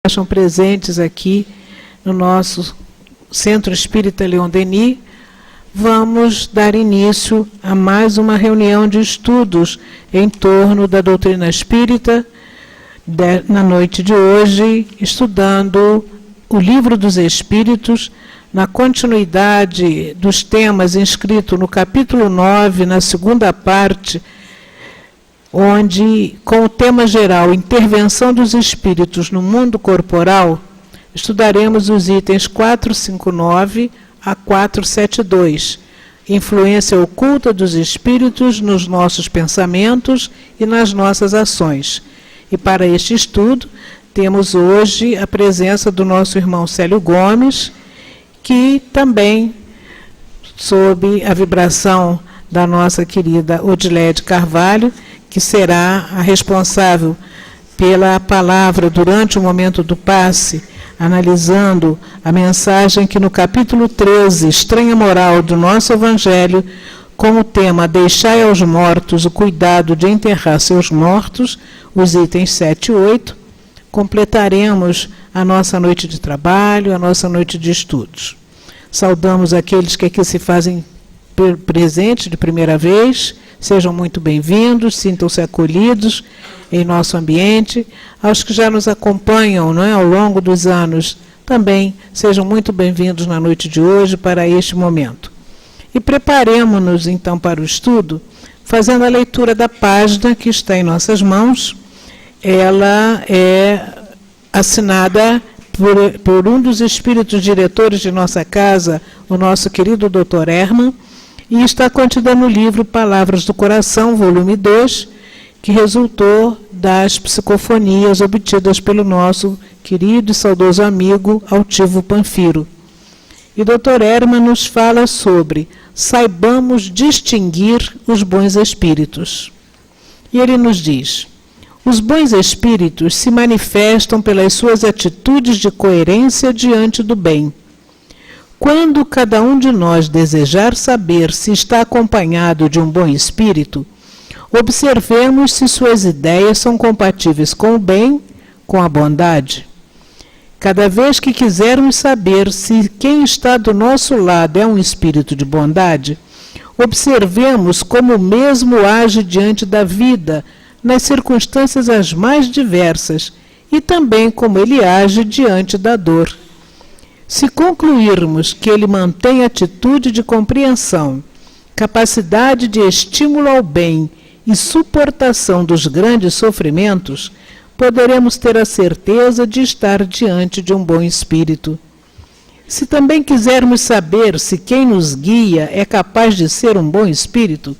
acham presentes aqui no nosso Centro Espírita Leon Denis, vamos dar início a mais uma reunião de estudos em torno da doutrina espírita, na noite de hoje, estudando o Livro dos Espíritos, na continuidade dos temas inscritos no capítulo 9, na segunda parte, onde, com o tema geral, Intervenção dos Espíritos no Mundo Corporal, estudaremos os itens 459 a 472, Influência Oculta dos Espíritos nos nossos pensamentos e nas nossas ações. E para este estudo, temos hoje a presença do nosso irmão Célio Gomes, que também, sob a vibração da nossa querida Odileide Carvalho, que será a responsável pela palavra durante o momento do passe, analisando a mensagem que no capítulo 13, Estranha Moral do nosso Evangelho, com o tema Deixai aos mortos o cuidado de enterrar seus mortos, os itens 7 e 8, completaremos a nossa noite de trabalho, a nossa noite de estudos. Saudamos aqueles que aqui se fazem presentes de primeira vez. Sejam muito bem-vindos, sintam-se acolhidos em nosso ambiente. Aos que já nos acompanham, não é, ao longo dos anos, também sejam muito bem-vindos na noite de hoje para este momento. E preparemos-nos, então, para o estudo, fazendo a leitura da página que está em nossas mãos. Ela é assinada por um dos espíritos diretores de nossa casa, o nosso querido Dr. Herman, e está contida no livro Palavras do Coração, volume 2, que resultou das psicofonias obtidas pelo nosso querido e saudoso amigo Altivo Panfiro. E Dr. Herman nos fala sobre saibamos distinguir os bons espíritos. E ele nos diz: os bons espíritos se manifestam pelas suas atitudes de coerência diante do bem. Quando cada um de nós desejar saber se está acompanhado de um bom espírito, observemos se suas ideias são compatíveis com o bem, com a bondade. Cada vez que quisermos saber se quem está do nosso lado é um espírito de bondade, observemos como o mesmo age diante da vida, nas circunstâncias as mais diversas, e também como ele age diante da dor. Se concluirmos que ele mantém atitude de compreensão, capacidade de estímulo ao bem e suportação dos grandes sofrimentos, poderemos ter a certeza de estar diante de um bom espírito. Se também quisermos saber se quem nos guia é capaz de ser um bom espírito,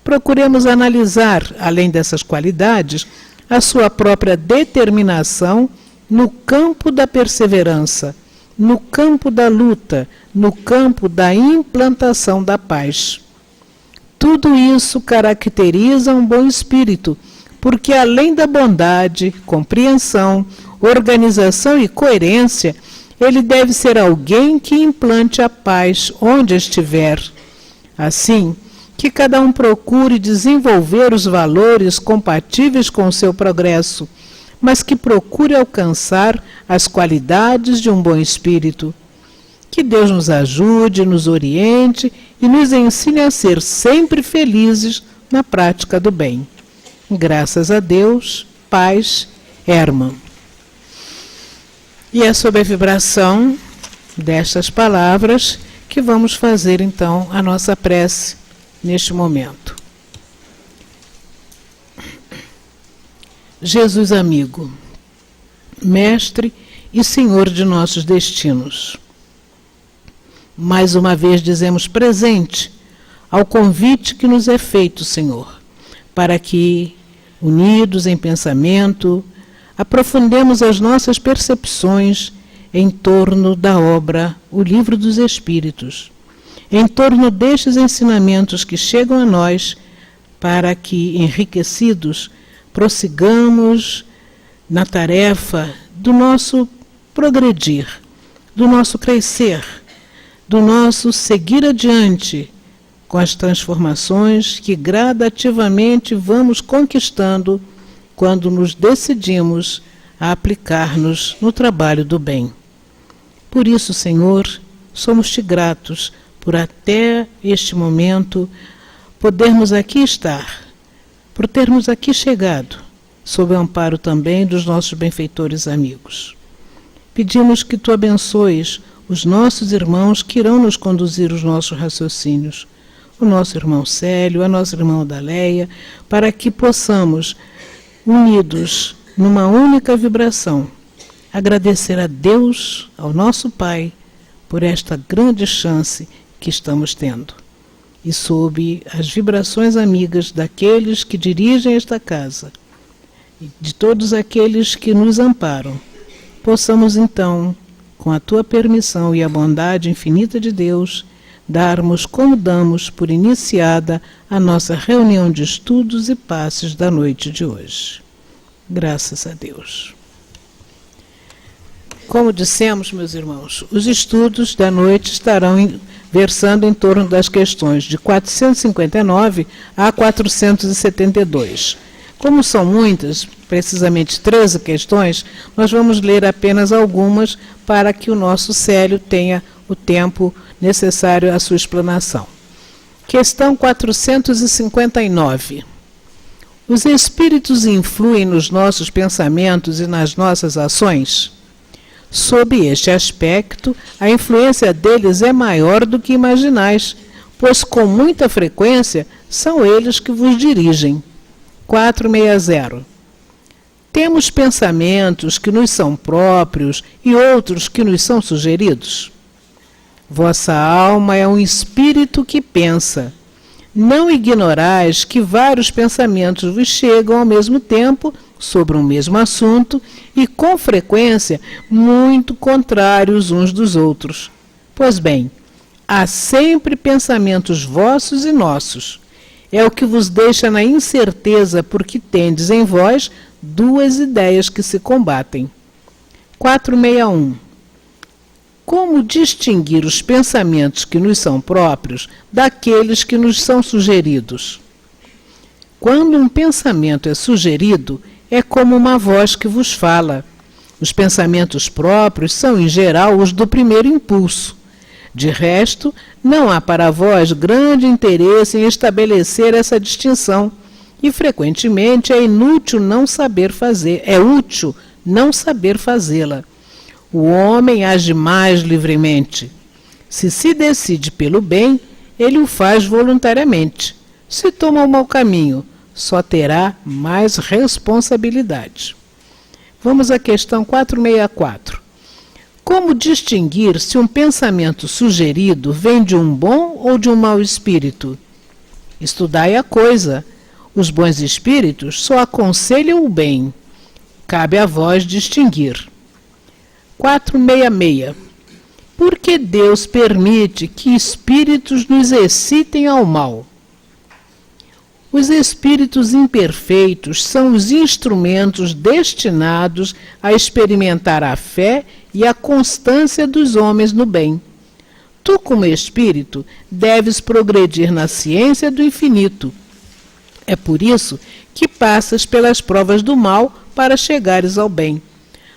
procuremos analisar, além dessas qualidades, a sua própria determinação no campo da perseverança, no campo da luta, no campo da implantação da paz. Tudo isso caracteriza um bom espírito, porque além da bondade, compreensão, organização e coerência, ele deve ser alguém que implante a paz onde estiver. Assim, que cada um procure desenvolver os valores compatíveis com o seu progresso, mas que procure alcançar as qualidades de um bom espírito. Que Deus nos ajude, nos oriente e nos ensine a ser sempre felizes na prática do bem. Graças a Deus, paz, Herman. E é sob a vibração destas palavras que vamos fazer, então, a nossa prece neste momento. Jesus amigo, mestre e senhor de nossos destinos, mais uma vez dizemos presente ao convite que nos é feito, Senhor, para que, unidos em pensamento, aprofundemos as nossas percepções em torno da obra O Livro dos Espíritos, em torno destes ensinamentos que chegam a nós, para que, enriquecidos, prossigamos na tarefa do nosso progredir, do nosso crescer, do nosso seguir adiante com as transformações que gradativamente vamos conquistando quando nos decidimos a aplicar-nos no trabalho do bem. Por isso, Senhor, somos-te gratos por até este momento podermos aqui estar, por termos aqui chegado, sob o amparo também dos nossos benfeitores amigos. Pedimos que tu abençoes os nossos irmãos que irão nos conduzir os nossos raciocínios, o nosso irmão Célio, a nossa irmã Odaleia, para que possamos, unidos numa única vibração, agradecer a Deus, ao nosso Pai, por esta grande chance que estamos tendo. E sob as vibrações amigas daqueles que dirigem esta casa, e de todos aqueles que nos amparam, possamos então, com a tua permissão e a bondade infinita de Deus, darmos como damos por iniciada a nossa reunião de estudos e passes da noite de hoje. Graças a Deus. Como dissemos, meus irmãos, os estudos da noite estarão versando em torno das questões de 459 a 472. Como são muitas, precisamente 13 questões, nós vamos ler apenas algumas para que o nosso Célio tenha o tempo necessário à sua explanação. Questão 459. Os espíritos influem nos nossos pensamentos e nas nossas ações? Sob este aspecto, a influência deles é maior do que imaginais, pois com muita frequência são eles que vos dirigem. 460. Temos pensamentos que nos são próprios e outros que nos são sugeridos? Vossa alma é um espírito que pensa. Não ignorais que vários pensamentos vos chegam ao mesmo tempo sobre um mesmo assunto e, com frequência, muito contrários uns dos outros. Pois bem, há sempre pensamentos vossos e nossos. É o que vos deixa na incerteza, porque tendes em vós duas ideias que se combatem. 461. Como distinguir os pensamentos que nos são próprios daqueles que nos são sugeridos? Quando um pensamento é sugerido, é como uma voz que vos fala. Os pensamentos próprios são, em geral, os do primeiro impulso. De resto, não há para vós grande interesse em estabelecer essa distinção, e frequentemente é útil não saber fazê-la. O homem age mais livremente. Se decide pelo bem, ele o faz voluntariamente. Se toma o mau caminho, só terá mais responsabilidade. Vamos à questão 464. Como distinguir se um pensamento sugerido vem de um bom ou de um mau espírito? Estudai a coisa. Os bons espíritos só aconselham o bem. Cabe a vós distinguir. 466. Por que Deus permite que espíritos nos excitem ao mal? Os espíritos imperfeitos são os instrumentos destinados a experimentar a fé e a constância dos homens no bem. Tu, como espírito, deves progredir na ciência do infinito. É por isso que passas pelas provas do mal para chegares ao bem.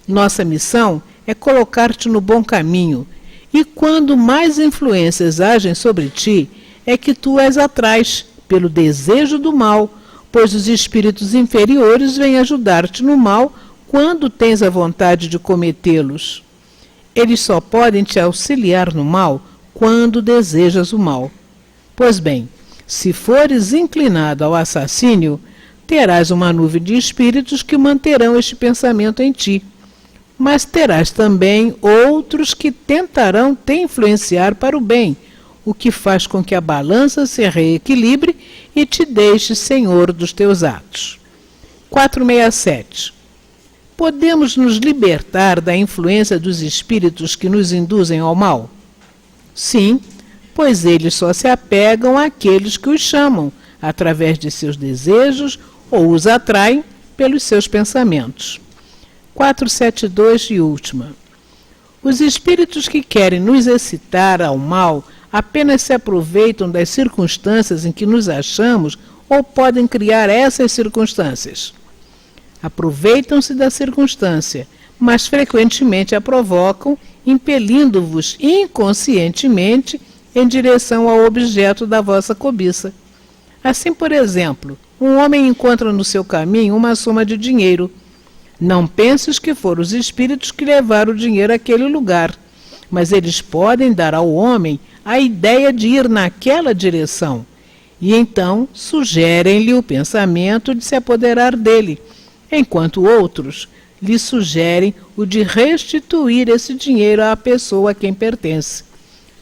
Nossa missão é colocar-te no bom caminho, e quando mais influências agem sobre ti, é que tu as atrais pelo desejo do mal, pois os espíritos inferiores vêm ajudar-te no mal quando tens a vontade de cometê-los. Eles só podem te auxiliar no mal quando desejas o mal. Pois bem, se fores inclinado ao assassínio, terás uma nuvem de espíritos que manterão este pensamento em ti. Mas terás também outros que tentarão te influenciar para o bem, o que faz com que a balança se reequilibre e te deixe senhor dos teus atos. 467. Podemos nos libertar da influência dos espíritos que nos induzem ao mal? Sim, pois eles só se apegam àqueles que os chamam, através de seus desejos, ou os atraem pelos seus pensamentos. 472 e última. Os espíritos que querem nos excitar ao mal apenas se aproveitam das circunstâncias em que nos achamos ou podem criar essas circunstâncias? Aproveitam-se da circunstância, mas frequentemente a provocam, impelindo-vos inconscientemente em direção ao objeto da vossa cobiça. Assim, por exemplo, um homem encontra no seu caminho uma soma de dinheiro. Não penses que foram os espíritos que levaram o dinheiro àquele lugar, mas eles podem dar ao homem a ideia de ir naquela direção, e então sugerem-lhe o pensamento de se apoderar dele, enquanto outros lhe sugerem o de restituir esse dinheiro à pessoa a quem pertence.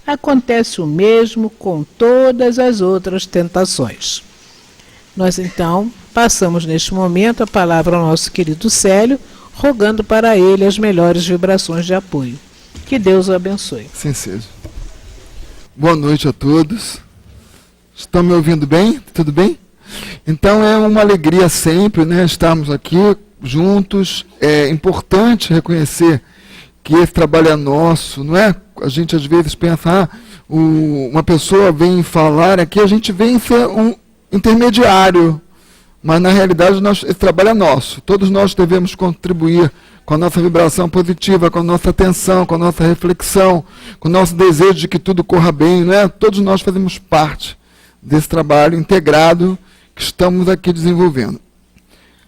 Acontece o mesmo com todas as outras tentações. Nós, então, passamos neste momento a palavra ao nosso querido Célio, rogando para ele as melhores vibrações de apoio. Que Deus o abençoe. Sim, seja. Boa noite a todos. Estão me ouvindo bem? Tudo bem? Então é uma alegria sempre, né, estarmos aqui juntos. É importante reconhecer que esse trabalho é nosso, não é? A gente às vezes pensa, uma pessoa vem falar aqui, a gente vem ser um intermediário, mas na realidade esse trabalho é nosso. Todos nós devemos contribuir com a nossa vibração positiva, com a nossa atenção, com a nossa reflexão, com o nosso desejo de que tudo corra bem, não é? Todos nós fazemos parte desse trabalho integrado que estamos aqui desenvolvendo.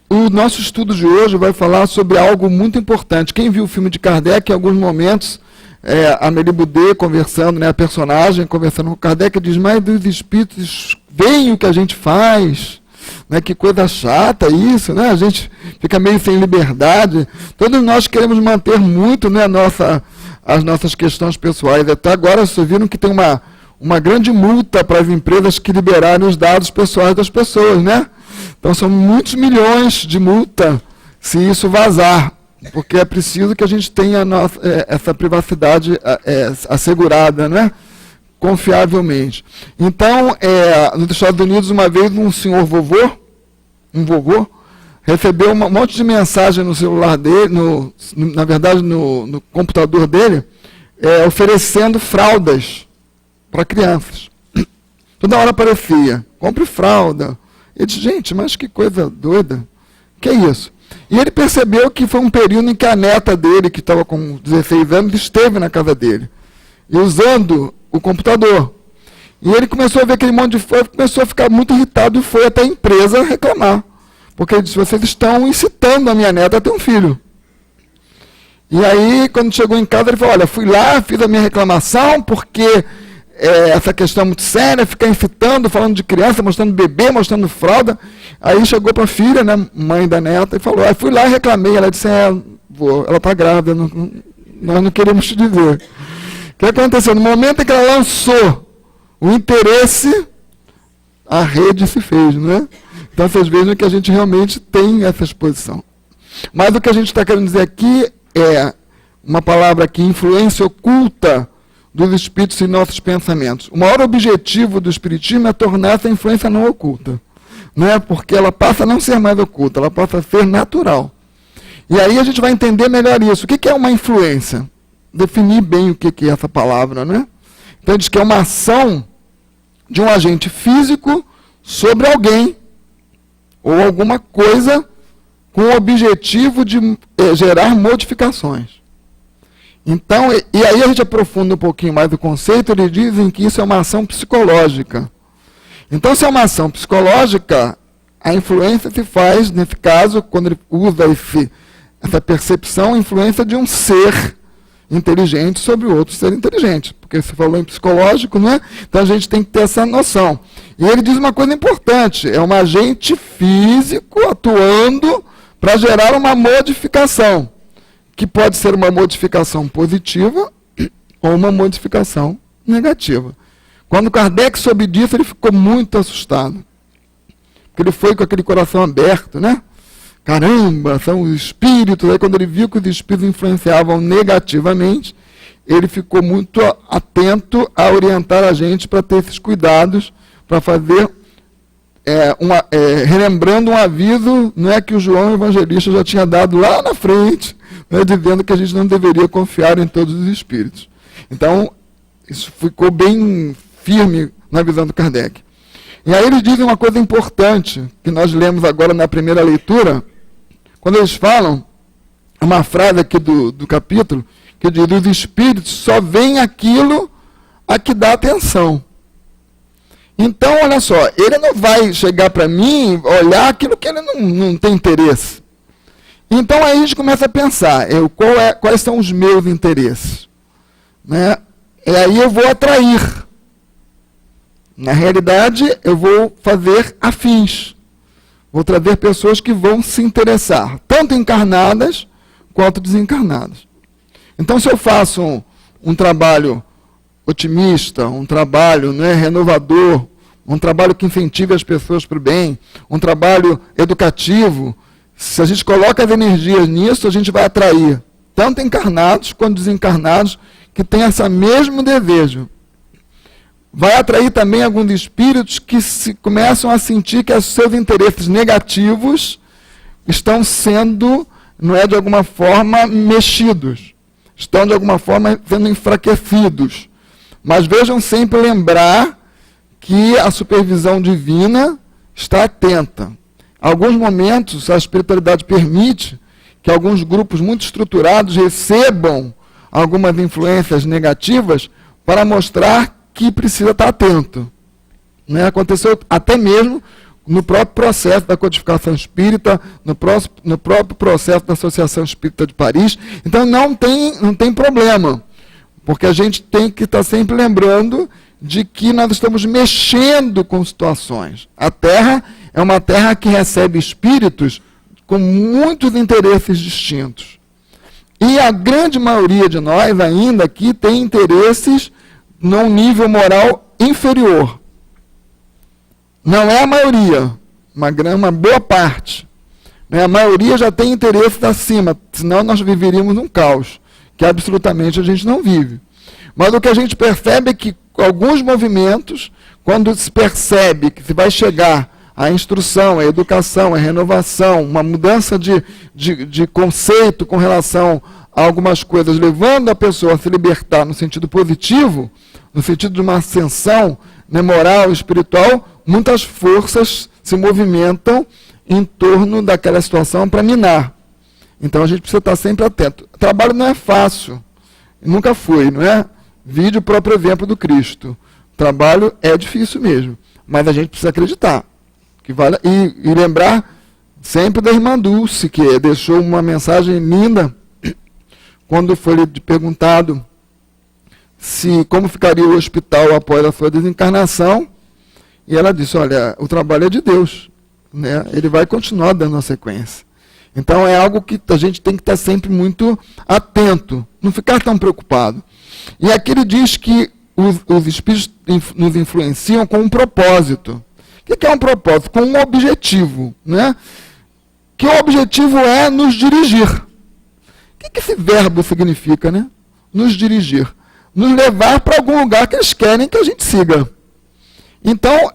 O nosso estudo de hoje vai falar sobre algo muito importante. Quem viu o filme de Kardec, em alguns momentos, a Amélie Boudet conversando, né, a personagem conversando com Kardec, diz, mas dos espíritos veem o que a gente faz, né, que coisa chata isso, né, a gente fica meio sem liberdade. Todos nós queremos manter muito, né, as nossas questões pessoais. Até agora vocês viram que tem uma grande multa para as empresas que liberarem os dados pessoais das pessoas, né? Então são muitos milhões de multa se isso vazar, porque é preciso que a gente tenha essa privacidade assegurada, né? Confiavelmente. Então, nos Estados Unidos, uma vez um senhor vovô, recebeu um monte de mensagem no celular dele, na verdade no computador dele, oferecendo fraldas para crianças. Toda hora aparecia, compre fralda. Ele disse, gente, mas que coisa doida. Que é isso? E ele percebeu que foi um período em que a neta dele, que estava com 16 anos, esteve na casa dele, e usando o computador. E ele começou a ver aquele monte de foto, começou a ficar muito irritado e foi até a empresa reclamar. Porque ele disse, vocês estão incitando a minha neta a ter um filho. E aí, quando chegou em casa, ele falou, olha, fui lá, fiz a minha reclamação, porque essa questão é muito séria, ficar incitando, falando de criança, mostrando bebê, mostrando fralda. Aí chegou para a filha, né, mãe da neta, e falou, fui lá e reclamei. Ela disse, ela está grávida, nós não queremos te dizer. O que aconteceu? No momento em que ela lançou o interesse, a rede se fez, né? Então vocês vejam que a gente realmente tem essa exposição. Mas o que a gente está querendo dizer aqui é uma palavra aqui, influência oculta dos espíritos em nossos pensamentos. O maior objetivo do espiritismo é tornar essa influência não oculta, né? Porque ela passa a não ser mais oculta, ela passa a ser natural. E aí a gente vai entender melhor isso. O que é uma influência? Definir bem o que é essa palavra, né? Então diz que é uma ação de um agente físico sobre alguém ou alguma coisa com o objetivo de gerar modificações. Então, e aí a gente aprofunda um pouquinho mais o conceito, eles dizem que isso é uma ação psicológica. Então, se é uma ação psicológica, a influência se faz, nesse caso, quando ele usa essa percepção, a influência de um ser inteligente sobre o outro ser inteligente. Porque você falou em psicológico, não é? Então a gente tem que ter essa noção. E ele diz uma coisa importante, é um agente físico atuando para gerar uma modificação, que pode ser uma modificação positiva ou uma modificação negativa. Quando Kardec soube disso, ele ficou muito assustado. Porque ele foi com aquele coração aberto, né? Caramba, são os espíritos. Aí quando ele viu que os espíritos influenciavam negativamente, ele ficou muito atento a orientar a gente para ter esses cuidados, para fazer, relembrando um aviso, não é, que o João Evangelista já tinha dado lá na frente, né, dizendo que a gente não deveria confiar em todos os espíritos. Então, isso ficou bem firme na visão do Kardec. E aí eles dizem uma coisa importante, que nós lemos agora na primeira leitura, quando eles falam, uma frase aqui do capítulo, que diz, os espíritos só veem aquilo a que dá atenção. Então, olha só, ele não vai chegar para mim, olhar aquilo que ele não tem interesse. Então, aí a gente começa a pensar, quais são os meus interesses? Né? E aí eu vou atrair. Na realidade, eu vou fazer afins. Vou trazer pessoas que vão se interessar, tanto encarnadas quanto desencarnadas. Então, se eu faço um trabalho otimista, um trabalho, né, renovador, um trabalho que incentive as pessoas para o bem, um trabalho educativo, se a gente coloca as energias nisso, a gente vai atrair tanto encarnados quanto desencarnados que têm esse mesmo desejo. Vai atrair também alguns espíritos que começam a sentir que os seus interesses negativos estão sendo, não é, de alguma forma, mexidos. Estão, de alguma forma, sendo enfraquecidos. Mas vejam sempre lembrar que a supervisão divina está atenta. Em alguns momentos, a espiritualidade permite que alguns grupos muito estruturados recebam algumas influências negativas para mostrar que precisa estar atento. Né? Aconteceu até mesmo no próprio processo da codificação espírita, no próprio processo da Associação Espírita de Paris. Então não tem problema, porque a gente tem que estar sempre lembrando de que nós estamos mexendo com situações. A Terra é uma terra que recebe espíritos com muitos interesses distintos. E a grande maioria de nós ainda aqui tem interesses num nível moral inferior. Não é a maioria, uma boa parte. Né? A maioria já tem interesses acima, senão nós viveríamos um caos, que absolutamente a gente não vive. Mas o que a gente percebe é que alguns movimentos, quando se percebe que se vai chegar à instrução, à educação, à renovação, uma mudança de conceito com relação a algumas coisas, levando a pessoa a se libertar no sentido positivo, no sentido de uma ascensão, né, moral, espiritual, muitas forças se movimentam em torno daquela situação para minar. Então a gente precisa estar sempre atento. O trabalho não é fácil, nunca foi, não é? Vide o próprio exemplo do Cristo. O trabalho é difícil mesmo, mas a gente precisa acreditar. Que vale, e lembrar sempre da irmã Dulce, que deixou uma mensagem linda, quando foi lhe perguntado como ficaria o hospital após a sua desencarnação, e ela disse, olha, o trabalho é de Deus, né? Ele vai continuar dando a sequência. Então é algo que a gente tem que estar sempre muito atento, não ficar tão preocupado. E aqui ele diz que os espíritos nos influenciam com um propósito. O que é um propósito? Com um objetivo, né? Que o objetivo é nos dirigir. O que esse verbo significa, né? Nos dirigir. Nos levar para algum lugar que eles querem que a gente siga. Então,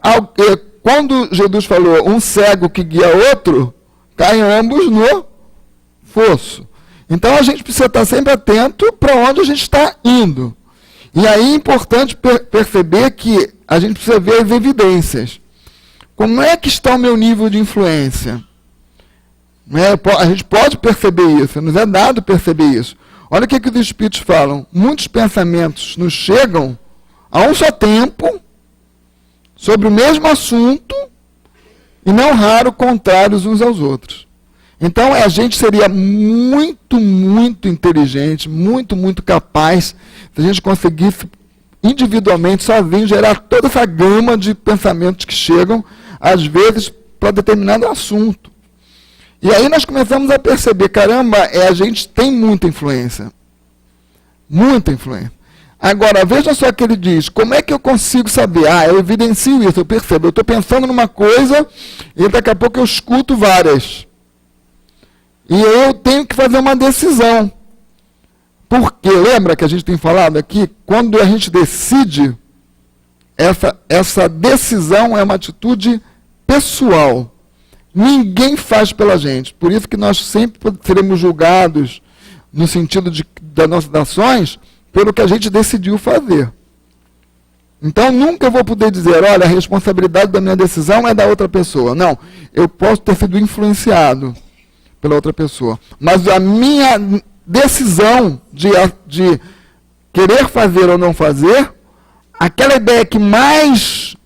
quando Jesus falou, um cego que guia outro, caem ambos no fosso. Então, a gente precisa estar sempre atento para onde a gente está indo. E aí é importante perceber que a gente precisa ver as evidências. Como é que está o meu nível de influência? A gente pode perceber isso, nos é dado perceber isso. Olha o que os Espíritos falam. Muitos pensamentos nos chegam a um só tempo, sobre o mesmo assunto, e não raro contrários uns aos outros. Então a gente seria muito, muito inteligente, muito, muito capaz, se a gente conseguisse individualmente, sozinho, gerar toda essa gama de pensamentos que chegam, às vezes, para determinado assunto. E aí nós começamos a perceber, caramba, a gente tem muita influência. Muita influência. Agora, veja só o que ele diz, como é que eu consigo saber? Eu evidencio isso, eu percebo, eu estou pensando numa coisa, e daqui a pouco eu escuto várias. E eu tenho que fazer uma decisão. Porque, lembra que a gente tem falado aqui, quando a gente decide, essa decisão é uma atitude pessoal. Ninguém faz pela gente. Por isso que nós sempre seremos julgados, no sentido das nossas ações, pelo que a gente decidiu fazer. Então, nunca eu vou poder dizer, olha, a responsabilidade da minha decisão é da outra pessoa. Não, eu posso ter sido influenciado pela outra pessoa. Mas a minha decisão de querer fazer ou não fazer, aquela ideia que mais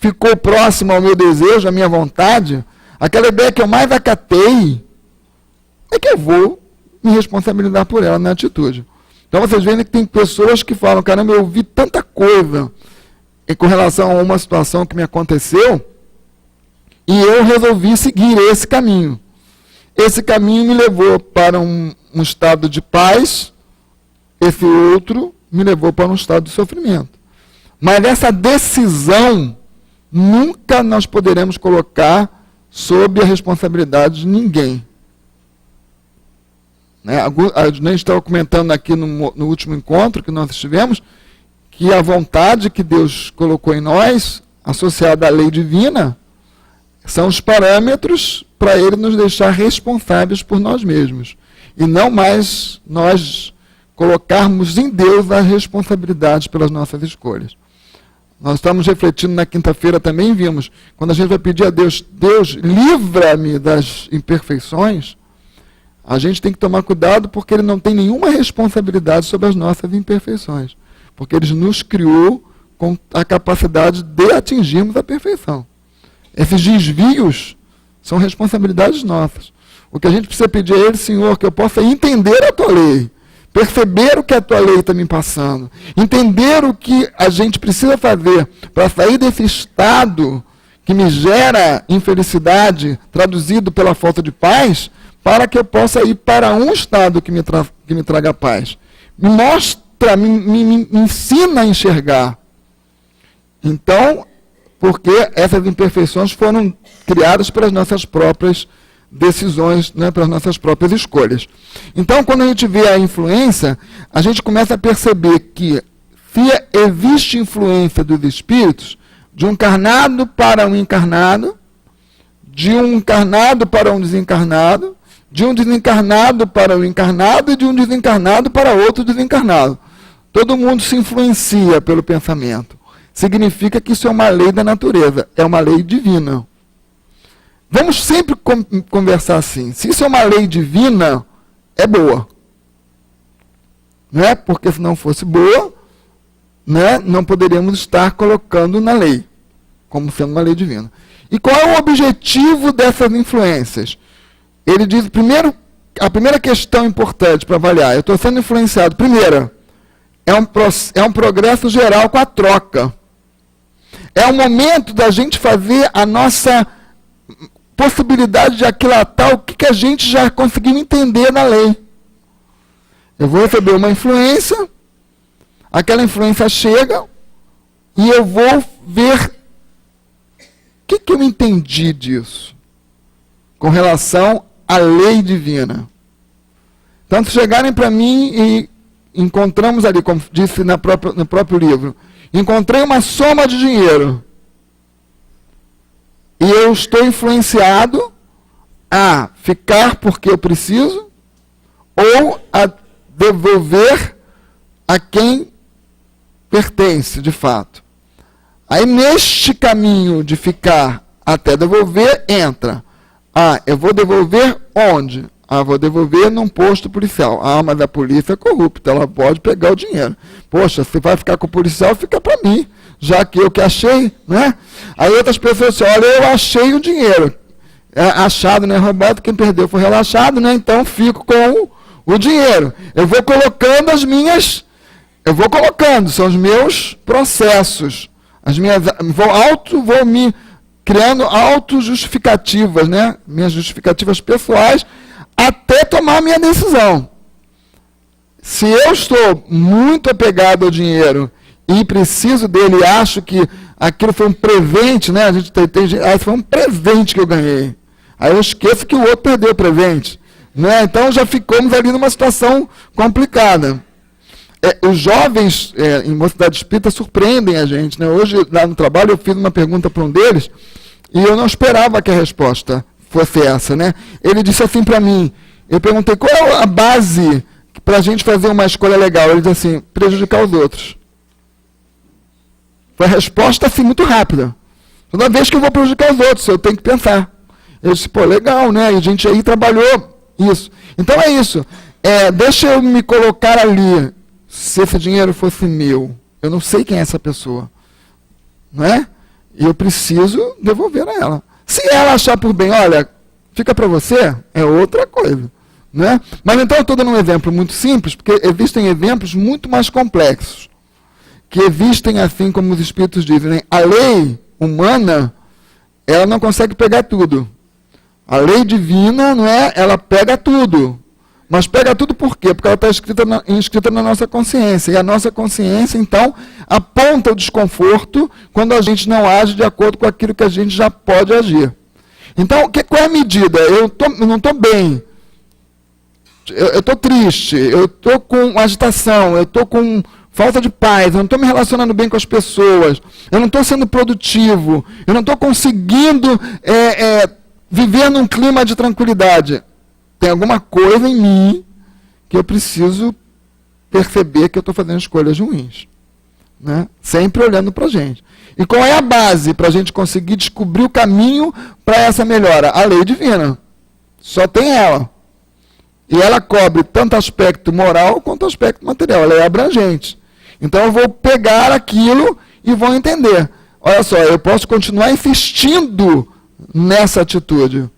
ficou próxima ao meu desejo, à minha vontade, aquela ideia que eu mais acatei, é que eu vou me responsabilizar por ela na atitude. Então vocês veem que tem pessoas que falam, caramba, eu vi tanta coisa com relação a uma situação que me aconteceu, e eu resolvi seguir esse caminho. Esse caminho me levou para um estado de paz, esse outro me levou para um estado de sofrimento. Mas essa decisão, nunca nós poderemos colocar sob a responsabilidade de ninguém. A gente estava comentando aqui no último encontro que nós estivemos, que a vontade que Deus colocou em nós, associada à lei divina, são os parâmetros para Ele nos deixar responsáveis por nós mesmos. E não mais nós colocarmos em Deus as responsabilidades pelas nossas escolhas. Nós estamos refletindo na quinta-feira também, vimos, quando a gente vai pedir a Deus, Deus, livra-me das imperfeições, a gente tem que tomar cuidado porque Ele não tem nenhuma responsabilidade sobre as nossas imperfeições. Porque Ele nos criou com a capacidade de atingirmos a perfeição. Esses desvios são responsabilidades nossas. O que a gente precisa pedir a Ele, Senhor, que eu possa entender a Tua lei, perceber o que a Tua lei está me passando, entender o que a gente precisa fazer para sair desse estado que me gera infelicidade, traduzido pela falta de paz, para que eu possa ir para um estado que me traga paz. Me mostra, me ensina a enxergar. Então, porque essas imperfeições foram criadas pelas nossas próprias decisões, né, pelas nossas próprias escolhas. Então, quando a gente vê a influência, a gente começa a perceber que se existe influência dos espíritos, de um encarnado para um encarnado, de um encarnado para um desencarnado, de um desencarnado para um encarnado e de um desencarnado para outro desencarnado. Todo mundo se influencia pelo pensamento. Significa que isso é uma lei da natureza, é uma lei divina. Vamos sempre conversar assim. Se isso é uma lei divina, é boa. Né? Porque se não fosse boa, né, não poderíamos estar colocando na lei, como sendo uma lei divina. E qual é o objetivo dessas influências? Ele diz, primeiro, a primeira questão importante para avaliar, eu estou sendo influenciado, primeira, é um progresso geral com a troca. É o momento da gente fazer a nossa possibilidade de aquilatar o que a gente já conseguiu entender na lei. Eu vou receber uma influência, aquela influência chega, e eu vou ver o que eu entendi disso, com relação à lei divina. Então, se chegarem para mim e encontramos ali, como disse no próprio livro, encontrei uma soma de dinheiro, e eu estou influenciado a ficar porque eu preciso, ou a devolver a quem pertence, de fato. Aí, neste caminho de ficar até devolver, entra. Eu vou devolver onde? Vou devolver num posto policial. Mas a polícia é corrupta, ela pode pegar o dinheiro. Poxa, se vai ficar com o policial, fica para mim, já que eu que achei, né? Aí outras pessoas dizem, olha, eu achei o dinheiro. Achado, né, Roberto? Quem perdeu foi relaxado, né? Então fico com o dinheiro. Eu vou colocando são os meus processos. Vou me criando autojustificativas, né? Minhas justificativas pessoais, até tomar a minha decisão. Se eu estou muito apegado ao dinheiro e preciso dele, acho que aquilo foi um presente, né? A gente foi um presente que eu ganhei. Aí eu esqueço que o outro perdeu o presente, né? Então já ficamos ali numa situação complicada. Os jovens em Mocidade Espírita surpreendem a gente, né? Hoje, lá no trabalho, eu fiz uma pergunta para um deles e eu não esperava que a resposta fosse essa, né? Ele disse assim para mim, eu perguntei, qual é a base para a gente fazer uma escolha legal? Ele disse assim, prejudicar os outros. Foi a resposta assim, muito rápida. Toda vez que eu vou prejudicar os outros, eu tenho que pensar. Eu disse, pô, legal, né? E a gente aí trabalhou isso. Então é isso. Deixa eu me colocar ali. Se esse dinheiro fosse meu, eu não sei quem é essa pessoa. Não é? E eu preciso devolver a ela. Se ela achar por bem, olha, fica para você, é outra coisa. Não é? Mas então eu estou dando um exemplo muito simples, porque existem exemplos muito mais complexos. Que existem, assim como os espíritos dizem, né? A lei humana, ela não consegue pegar tudo. A lei divina, não é? Ela pega tudo. Mas pega tudo por quê? Porque ela está inscrita na nossa consciência. E a nossa consciência, então, aponta o desconforto quando a gente não age de acordo com aquilo que a gente já pode agir. Então, qual é a medida? Eu não estou bem. Eu estou triste. Eu estou com agitação. Eu estou com falta de paz. Eu não estou me relacionando bem com as pessoas. Eu não estou sendo produtivo. Eu não estou conseguindo viver num clima de tranquilidade. Tem alguma coisa em mim que eu preciso perceber que eu estou fazendo escolhas ruins. Né? Sempre olhando para a gente. E qual é a base para a gente conseguir descobrir o caminho para essa melhora? A lei divina. Só tem ela. E ela cobre tanto aspecto moral quanto aspecto material. Ela é abrangente. Então eu vou pegar aquilo e vou entender. Olha só, eu posso continuar insistindo nessa atitude.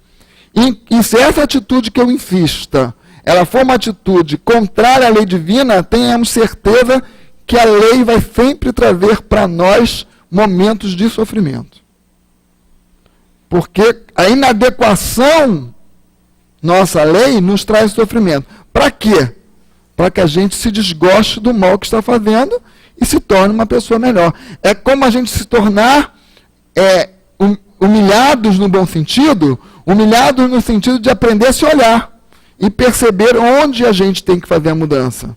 E se essa atitude que eu insista, ela for uma atitude contrária à lei divina, tenhamos certeza que a lei vai sempre trazer para nós momentos de sofrimento. Porque a inadequação nossa lei nos traz sofrimento. Para quê? Para que a gente se desgoste do mal que está fazendo e se torne uma pessoa melhor. É como a gente se tornar humilhados no bom sentido, humilhados no sentido de aprender a se olhar e perceber onde a gente tem que fazer a mudança.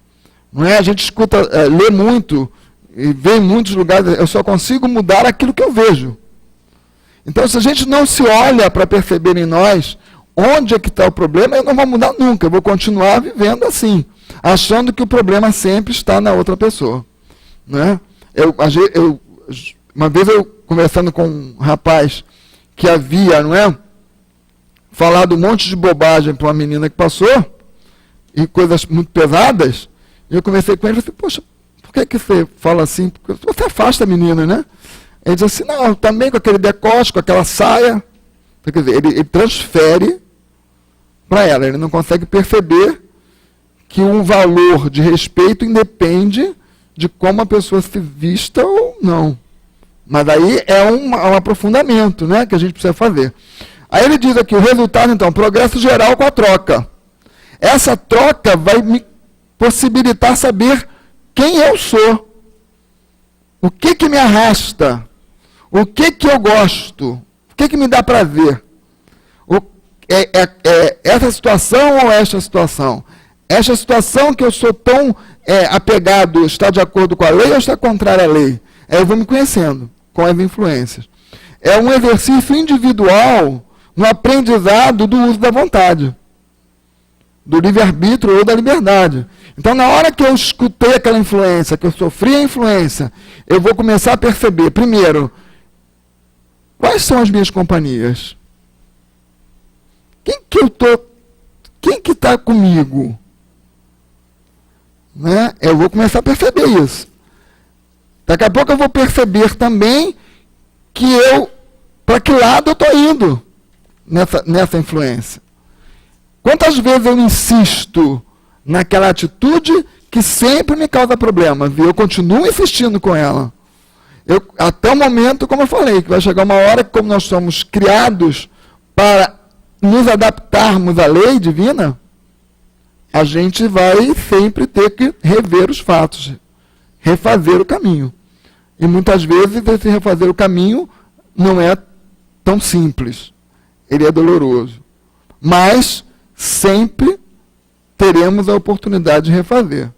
Não é? A gente escuta, lê muito e vê em muitos lugares, eu só consigo mudar aquilo que eu vejo. Então, se a gente não se olha para perceber em nós onde é que está o problema, eu não vou mudar nunca, eu vou continuar vivendo assim, achando que o problema sempre está na outra pessoa. Não é? Uma vez eu conversando com um rapaz que havia, não é, falado um monte de bobagem para uma menina que passou, e coisas muito pesadas, e eu conversei com ele e falei, poxa, por que você fala assim? Porque você afasta a menina, né? Ele diz assim, não, também com aquele decote, com aquela saia. Quer dizer, ele transfere para ela, ele não consegue perceber que um valor de respeito independe de como a pessoa se vista ou não. Mas aí é um aprofundamento, né, que a gente precisa fazer. Aí ele diz aqui, o resultado, então, progresso geral com a troca. Essa troca vai me possibilitar saber quem eu sou. O que me arrasta? O que eu gosto? O que me dá prazer? Essa situação ou esta situação? Esta situação que eu sou tão apegado está de acordo com a lei ou está contrária à lei? Eu vou me conhecendo com as influências. É um exercício individual no aprendizado do uso da vontade, do livre-arbítrio ou da liberdade. Então, na hora que eu escutei aquela influência, que eu sofri a influência, eu vou começar a perceber, primeiro, quais são as minhas companhias? Quem que está comigo? Né? Eu vou começar a perceber isso. Daqui a pouco eu vou perceber também que para que lado eu estou indo nessa influência. Quantas vezes eu insisto naquela atitude que sempre me causa problemas, e eu continuo insistindo com ela. Até o momento, como eu falei, que vai chegar uma hora que, como nós somos criados para nos adaptarmos à lei divina, a gente vai sempre ter que rever os fatos, refazer o caminho. E muitas vezes esse refazer o caminho não é tão simples. Ele é doloroso. Mas sempre teremos a oportunidade de refazer.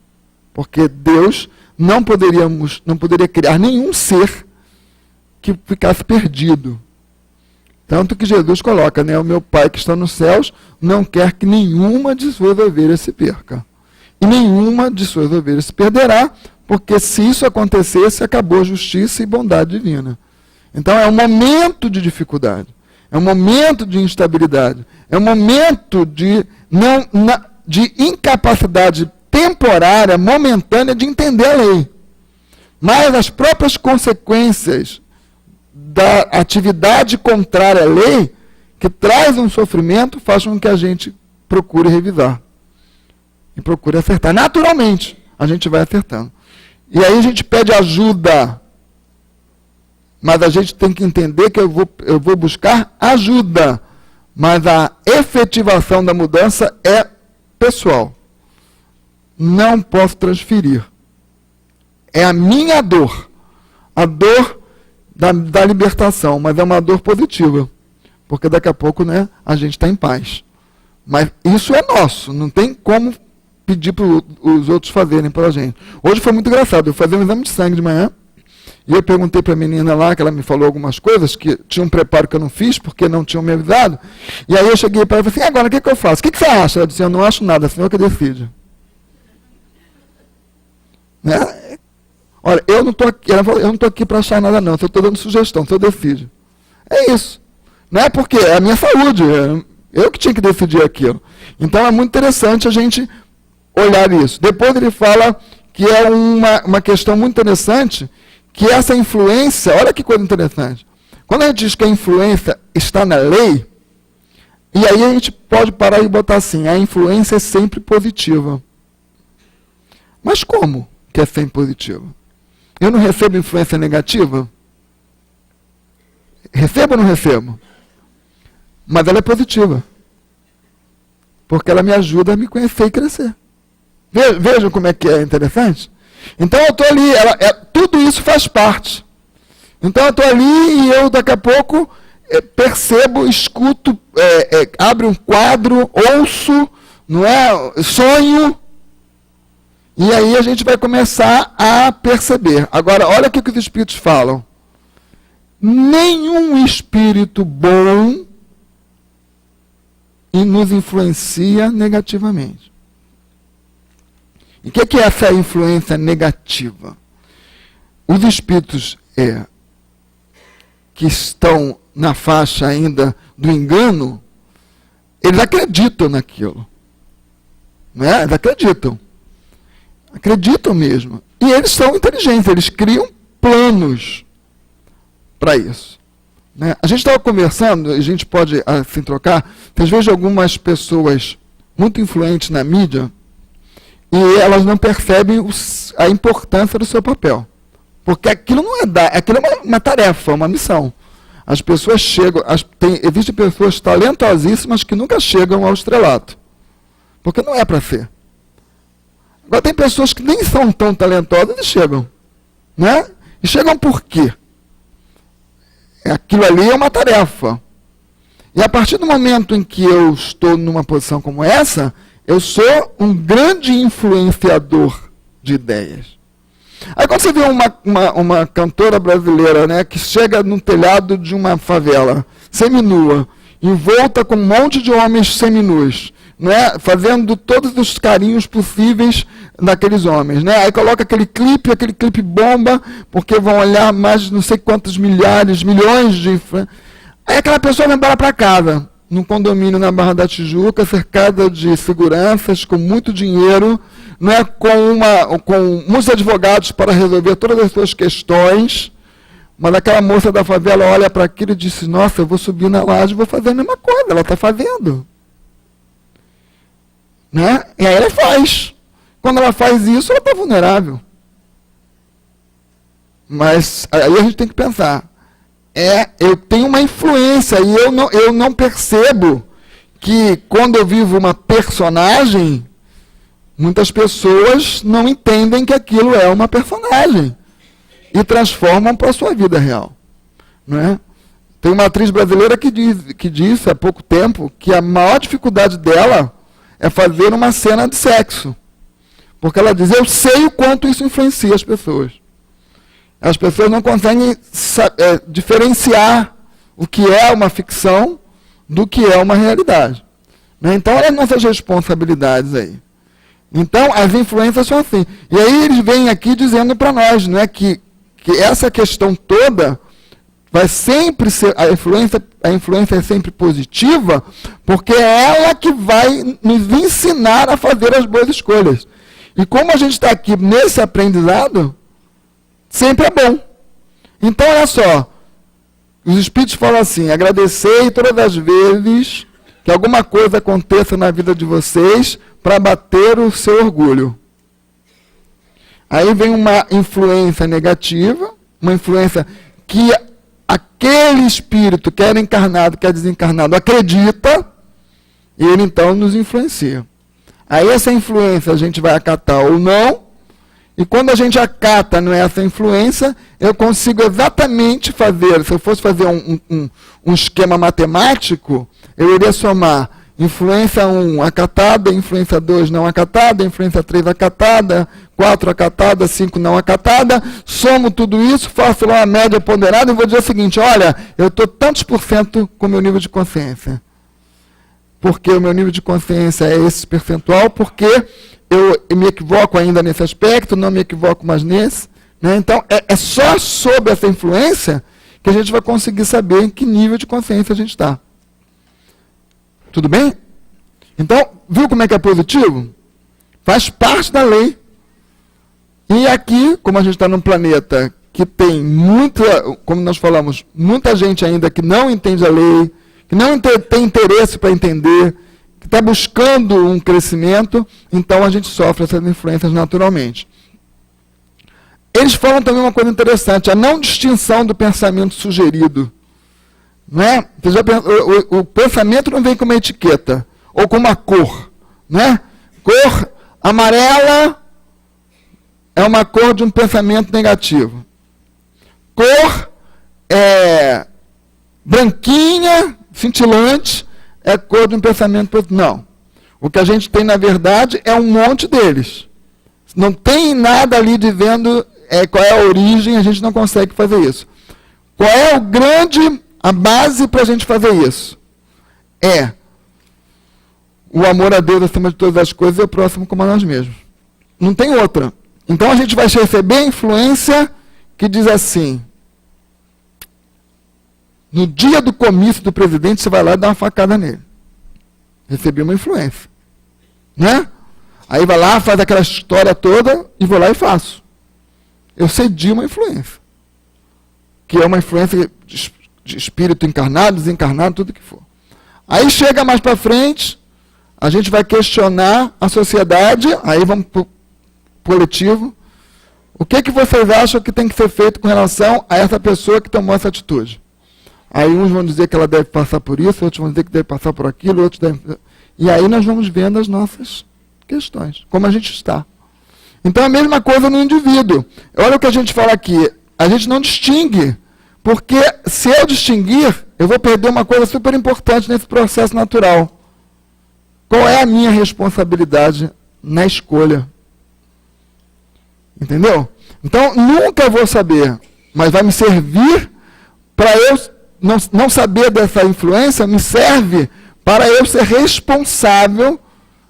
Porque Deus não poderia criar nenhum ser que ficasse perdido. Tanto que Jesus coloca, né? O meu Pai que está nos céus não quer que nenhuma de suas ovelhas se perca. E nenhuma de suas ovelhas se perderá, porque se isso acontecesse, acabou a justiça e bondade divina. Então é um momento de dificuldade. É um momento de instabilidade. É um momento de incapacidade temporária, momentânea, de entender a lei. Mas as próprias consequências da atividade contrária à lei, que traz um sofrimento, faz com que a gente procure revisar. E procure acertar. Naturalmente, a gente vai acertando. E aí a gente pede ajuda. Mas a gente tem que entender que eu vou buscar ajuda. Mas a efetivação da mudança é pessoal. Não posso transferir. É a minha dor. A dor da libertação. Mas é uma dor positiva. Porque daqui a pouco, né, a gente está em paz. Mas isso é nosso. Não tem como pedir para os outros fazerem para a gente. Hoje foi muito engraçado. Eu fazia um exame de sangue de manhã. E eu perguntei para a menina lá, que ela me falou algumas coisas, que tinha um preparo que eu não fiz, porque não tinham me avisado. E aí eu cheguei para ela e falei assim, agora o que eu faço? O que você acha? Ela disse, eu não acho nada, é o senhor que decide. Né? Olha, eu não estou aqui, ela falou, eu não estou aqui para achar nada não, eu estou dando sugestão, o senhor decide. É isso. Não é porque é a minha saúde, eu que tinha que decidir aquilo. Então é muito interessante a gente olhar isso. Depois ele fala que é uma questão muito interessante, que essa influência, olha que coisa interessante. Quando a gente diz que a influência está na lei, e aí a gente pode parar e botar assim, a influência é sempre positiva. Mas como que é sempre positiva? Eu não recebo influência negativa? Recebo ou não recebo? Mas ela é positiva. Porque ela me ajuda a me conhecer e crescer. Vejam como é que é interessante? Então eu estou ali, tudo isso faz parte. Então eu estou ali e eu daqui a pouco percebo, escuto, abro um quadro, ouço, não é? Sonho. E aí a gente vai começar a perceber. Agora, olha o que os espíritos falam. Nenhum espírito bom nos influencia negativamente. E o que é essa influência negativa? Os espíritos que estão na faixa ainda do engano, eles acreditam naquilo. Não é? Eles acreditam. Acreditam mesmo. E eles são inteligentes, eles criam planos para isso. Né? A gente estava conversando, a gente pode assim trocar, às vezes algumas pessoas muito influentes na mídia, e elas não percebem a importância do seu papel. Porque aquilo não aquilo é uma tarefa, uma missão. As pessoas chegam, existem pessoas talentosíssimas que nunca chegam ao estrelato. Porque não é para ser. Agora tem pessoas que nem são tão talentosas e chegam. Né? E chegam por quê? Aquilo ali é uma tarefa. E a partir do momento em que eu estou numa posição como essa, eu sou um grande influenciador de ideias. Aí quando você vê uma cantora brasileira, né, que chega no telhado de uma favela, seminua, envolta com um monte de homens seminus, né, fazendo todos os carinhos possíveis daqueles homens. Né? Aí coloca aquele clipe bomba, porque vão olhar mais de não sei quantos milhões de... Aí aquela pessoa vai embora para casa, num condomínio na Barra da Tijuca, cercada de seguranças, com muito dinheiro, né, com muitos advogados para resolver todas as suas questões, mas aquela moça da favela olha para aquilo e diz, nossa, eu vou subir na laje e vou fazer a mesma coisa, ela está fazendo. Né? E aí ela faz. Quando ela faz isso, ela está vulnerável. Mas aí a gente tem que pensar, eu tenho uma influência e eu não percebo que quando eu vivo uma personagem, muitas pessoas não entendem que aquilo é uma personagem e transformam para a sua vida real. Não é? Tem uma atriz brasileira que disse há pouco tempo que a maior dificuldade dela é fazer uma cena de sexo. Porque ela diz, eu sei o quanto isso influencia as pessoas. As pessoas não conseguem diferenciar o que é uma ficção do que é uma realidade. Né? Então, olha as nossas responsabilidades aí. Então, as influências são assim. E aí eles vêm aqui dizendo para nós, né, que essa questão toda vai sempre ser, a influência é sempre positiva, porque é ela que vai nos ensinar a fazer as boas escolhas. E como a gente está aqui nesse aprendizado, sempre é bom. Então, olha só, os Espíritos falam assim: agradecei todas as vezes que alguma coisa aconteça na vida de vocês para bater o seu orgulho. Aí vem uma influência negativa, uma influência que aquele espírito, quer encarnado, quer desencarnado, acredita, e ele então nos influencia. Aí essa influência a gente vai acatar ou não, e quando a gente acata essa influência, eu consigo exatamente fazer, se eu fosse fazer um esquema matemático, eu iria somar influência 1 acatada, influência 2 não acatada, influência 3 acatada, 4 acatada, 5 não acatada, somo tudo isso, faço lá uma média ponderada e vou dizer o seguinte: olha, eu estou tantos % com o meu nível de consciência. Porque o meu nível de consciência é esse percentual, porque eu me equivoco ainda nesse aspecto, não me equivoco mais nesse. Né? Então, é só sobre essa influência que a gente vai conseguir saber em que nível de consciência a gente está. Tudo bem? Então, viu como é que é positivo? Faz parte da lei. E aqui, como a gente está num planeta que tem muita, como nós falamos, muita gente ainda que não entende a lei, que não tem interesse para entender, que está buscando um crescimento, então a gente sofre essas influências naturalmente. Eles falam também uma coisa interessante, a não distinção do pensamento sugerido. Né? O pensamento não vem com uma etiqueta, ou com uma cor. Né? Cor amarela é uma cor de um pensamento negativo. Cor branquinha, cintilante, é cor de um pensamento positivo. Não. O que a gente tem, na verdade, é um monte deles. Não tem nada ali dizendo qual é a origem, a gente não consegue fazer isso. Qual é a base para a gente fazer isso? É o amor a Deus acima de todas as coisas e o próximo como a nós mesmos. Não tem outra. Então a gente vai receber a influência que diz assim: no dia do comício do presidente, você vai lá e dá uma facada nele. Recebi uma influência. Né? Aí vai lá, faz aquela história toda e vou lá e faço. Eu cedi uma influência. Que é uma influência de espírito encarnado, desencarnado, tudo que for. Aí chega mais para frente, a gente vai questionar a sociedade, aí vamos para o coletivo. O que vocês acham que tem que ser feito com relação a essa pessoa que tomou essa atitude? Aí uns vão dizer que ela deve passar por isso, outros vão dizer que deve passar por aquilo, outros devem... E aí nós vamos vendo as nossas questões, como a gente está. Então a mesma coisa no indivíduo. Olha o que a gente fala aqui, a gente não distingue, porque se eu distinguir, eu vou perder uma coisa super importante nesse processo natural. Qual é a minha responsabilidade na escolha? Entendeu? Então nunca vou saber, mas vai me servir para eu não saber dessa influência, me serve para eu ser responsável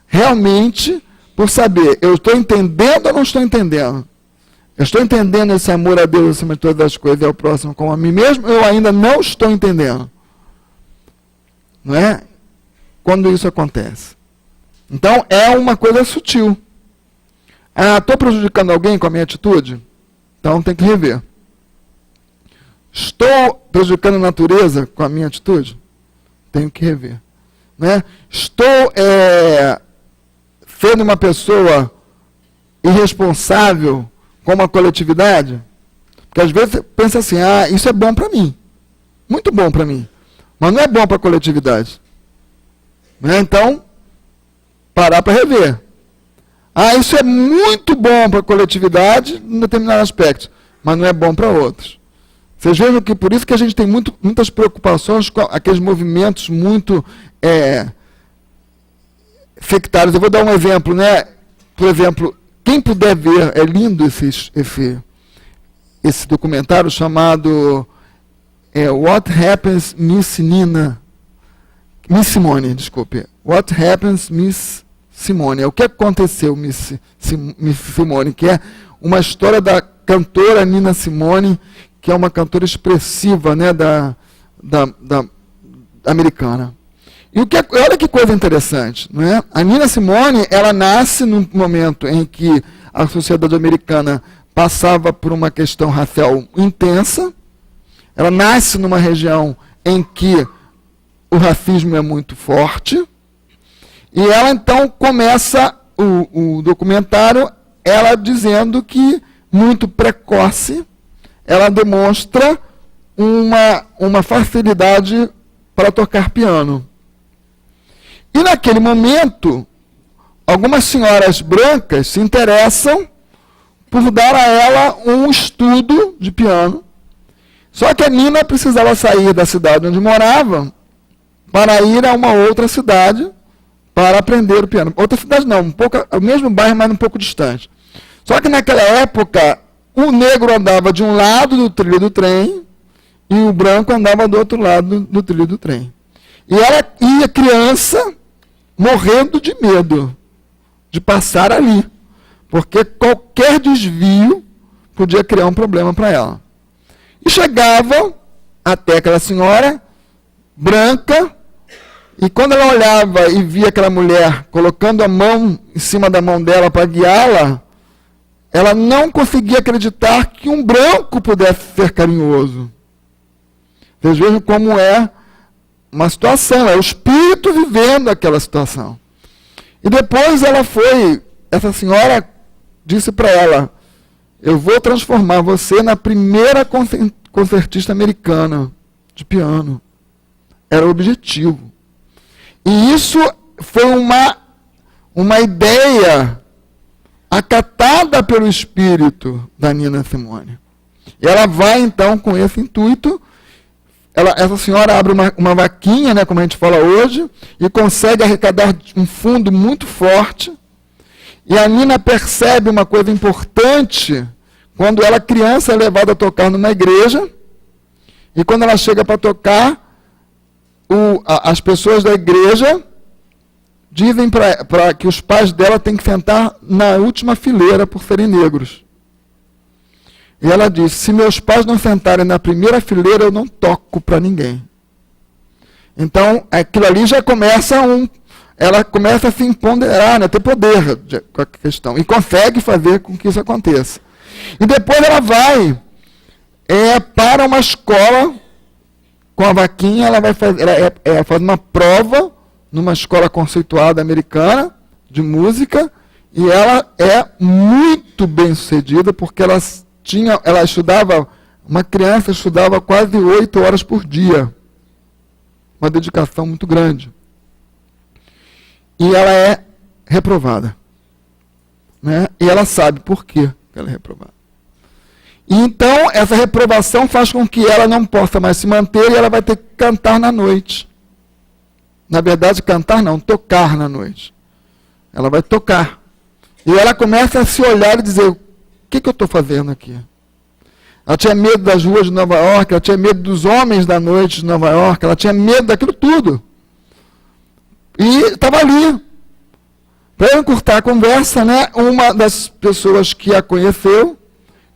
realmente por saber, eu estou entendendo ou não estou entendendo? Eu estou entendendo esse amor a Deus acima de todas as coisas e ao próximo como a mim mesmo, eu ainda não estou entendendo. Não é? Quando isso acontece. Então, é uma coisa sutil. Estou prejudicando alguém com a minha atitude? Então, tem que rever. Estou prejudicando a natureza com a minha atitude? Tenho que rever. Né? Estou sendo uma pessoa irresponsável com uma coletividade? Porque às vezes você pensa assim, isso é bom para mim. Muito bom para mim. Mas não é bom para a coletividade. Né? Então, parar para rever. Isso é muito bom para a coletividade em determinado aspecto, mas não é bom para outros. Vocês vejam que por isso que a gente tem muitas preocupações com aqueles movimentos muito sectários. Eu vou dar um exemplo, né? Por exemplo, quem puder ver, é lindo esse documentário chamado What Happens Miss Simone, desculpe. What Happens Miss Simone. O que aconteceu, Miss Simone, que é uma história da cantora Nina Simone, que é uma cantora expressiva, né, da americana. E olha que coisa interessante, não é? A Nina Simone, ela nasce num momento em que a sociedade americana passava por uma questão racial intensa. Ela nasce numa região em que o racismo é muito forte. E ela então começa o documentário, ela dizendo que, muito precoce, ela demonstra uma facilidade para tocar piano. E naquele momento, algumas senhoras brancas se interessam por dar a ela um estudo de piano. Só que a Nina precisava sair da cidade onde morava para ir a uma outra cidade para aprender o piano. Outra cidade não, o mesmo bairro, mas um pouco distante. Só que naquela época, o negro andava de um lado do trilho do trem e o branco andava do outro lado do trilho do trem. E ela ia criança morrendo de medo de passar ali, porque qualquer desvio podia criar um problema para ela. E chegava até aquela senhora branca, e quando ela olhava e via aquela mulher colocando a mão em cima da mão dela para guiá-la, ela não conseguia acreditar que um branco pudesse ser carinhoso. Vocês vejam como é uma situação, é o espírito vivendo aquela situação. E depois essa senhora disse para ela, eu vou transformar você na primeira concertista americana de piano. Era o objetivo. E isso foi uma ideia acatada pelo espírito da Nina Simone. E ela vai então com esse intuito. Essa senhora abre uma vaquinha, né, como a gente fala hoje, e consegue arrecadar um fundo muito forte. E a Nina percebe uma coisa importante quando ela, criança, é levada a tocar numa igreja. E quando ela chega para tocar, as pessoas da igreja dizem para que os pais dela têm que sentar na última fileira por serem negros. E ela diz, se meus pais não sentarem na primeira fileira, eu não toco para ninguém. Então, aquilo ali já começa ela começa a se empoderar, né, ter poder com a questão. E consegue fazer com que isso aconteça. E depois ela vai para uma escola, com a vaquinha, ela vai fazer uma prova numa escola conceituada americana de música, e ela é muito bem sucedida, porque ela estudava, uma criança estudava quase 8 horas por dia. Uma dedicação muito grande. E ela é reprovada. Né? E ela sabe por que ela é reprovada. E então, essa reprovação faz com que ela não possa mais se manter e ela vai ter que cantar na noite. Na verdade, cantar não, tocar na noite. Ela vai tocar. E ela começa a se olhar e dizer, o que eu estou fazendo aqui? Ela tinha medo das ruas de Nova York, ela tinha medo dos homens da noite de Nova York, ela tinha medo daquilo tudo. E estava ali. Para encurtar a conversa, né, uma das pessoas que a conheceu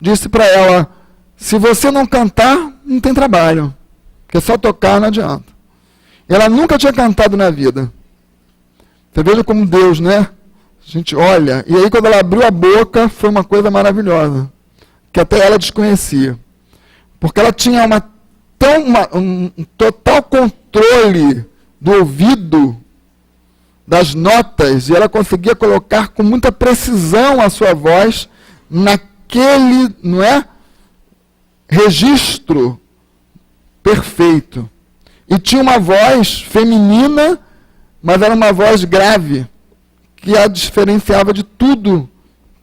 disse para ela, se você não cantar, não tem trabalho. Porque só tocar não adianta. Ela nunca tinha cantado na vida. Você veja como Deus, né? A gente olha. E aí quando ela abriu a boca, foi uma coisa maravilhosa. Que até ela desconhecia. Porque ela tinha um total controle do ouvido, das notas, e ela conseguia colocar com muita precisão a sua voz naquele, não é, registro perfeito. E tinha uma voz feminina, mas era uma voz grave, que a diferenciava de tudo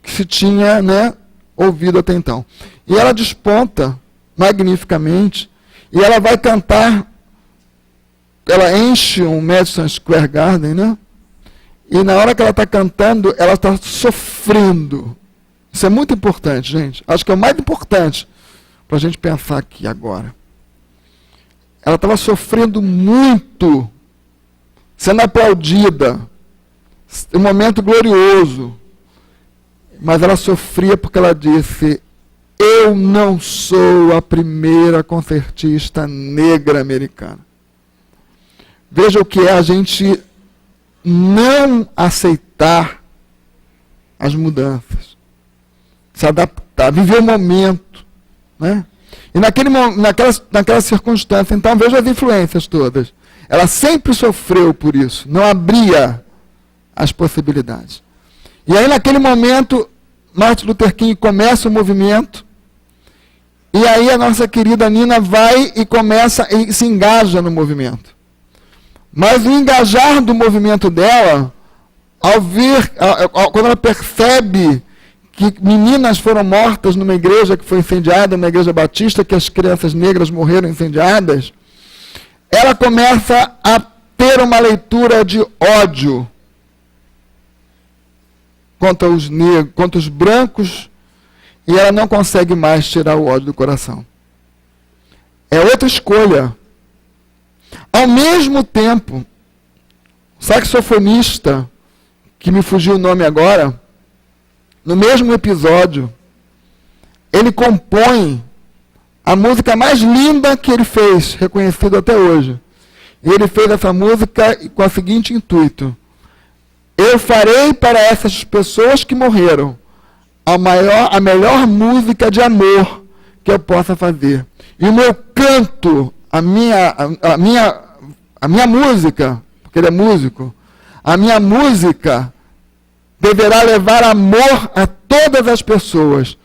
que se tinha, né, ouvido até então. E ela desponta magnificamente, e ela vai cantar, ela enche um Madison Square Garden, né? E na hora que ela está cantando, ela está sofrendo. Isso é muito importante, gente. Acho que é o mais importante para a gente pensar aqui agora. Ela estava sofrendo muito, sendo aplaudida, um momento glorioso. Mas ela sofria porque ela disse, Eu não sou a primeira concertista negra americana. Veja o que é a gente não aceitar as mudanças, se adaptar, viver o momento, né? E naquela circunstância, então, veja as influências todas. Ela sempre sofreu por isso, não abria as possibilidades. E aí, naquele momento, Martin Luther King começa o movimento, e aí a nossa querida Nina vai e começa e se engaja no movimento. Mas o engajar do movimento dela, quando ela percebe que meninas foram mortas numa igreja que foi incendiada, uma igreja batista, que as crianças negras morreram incendiadas, ela começa a ter uma leitura de ódio contra os negros, contra os brancos, e ela não consegue mais tirar o ódio do coração. É outra escolha. Ao mesmo tempo, o saxofonista, que me fugiu o nome agora, no mesmo episódio, ele compõe a música mais linda que ele fez, reconhecido até hoje. E ele fez essa música com o seguinte intuito: eu farei para essas pessoas que morreram a melhor música de amor que eu possa fazer. E o meu canto, a minha música, porque ele é músico, a minha música deverá levar amor a todas as pessoas,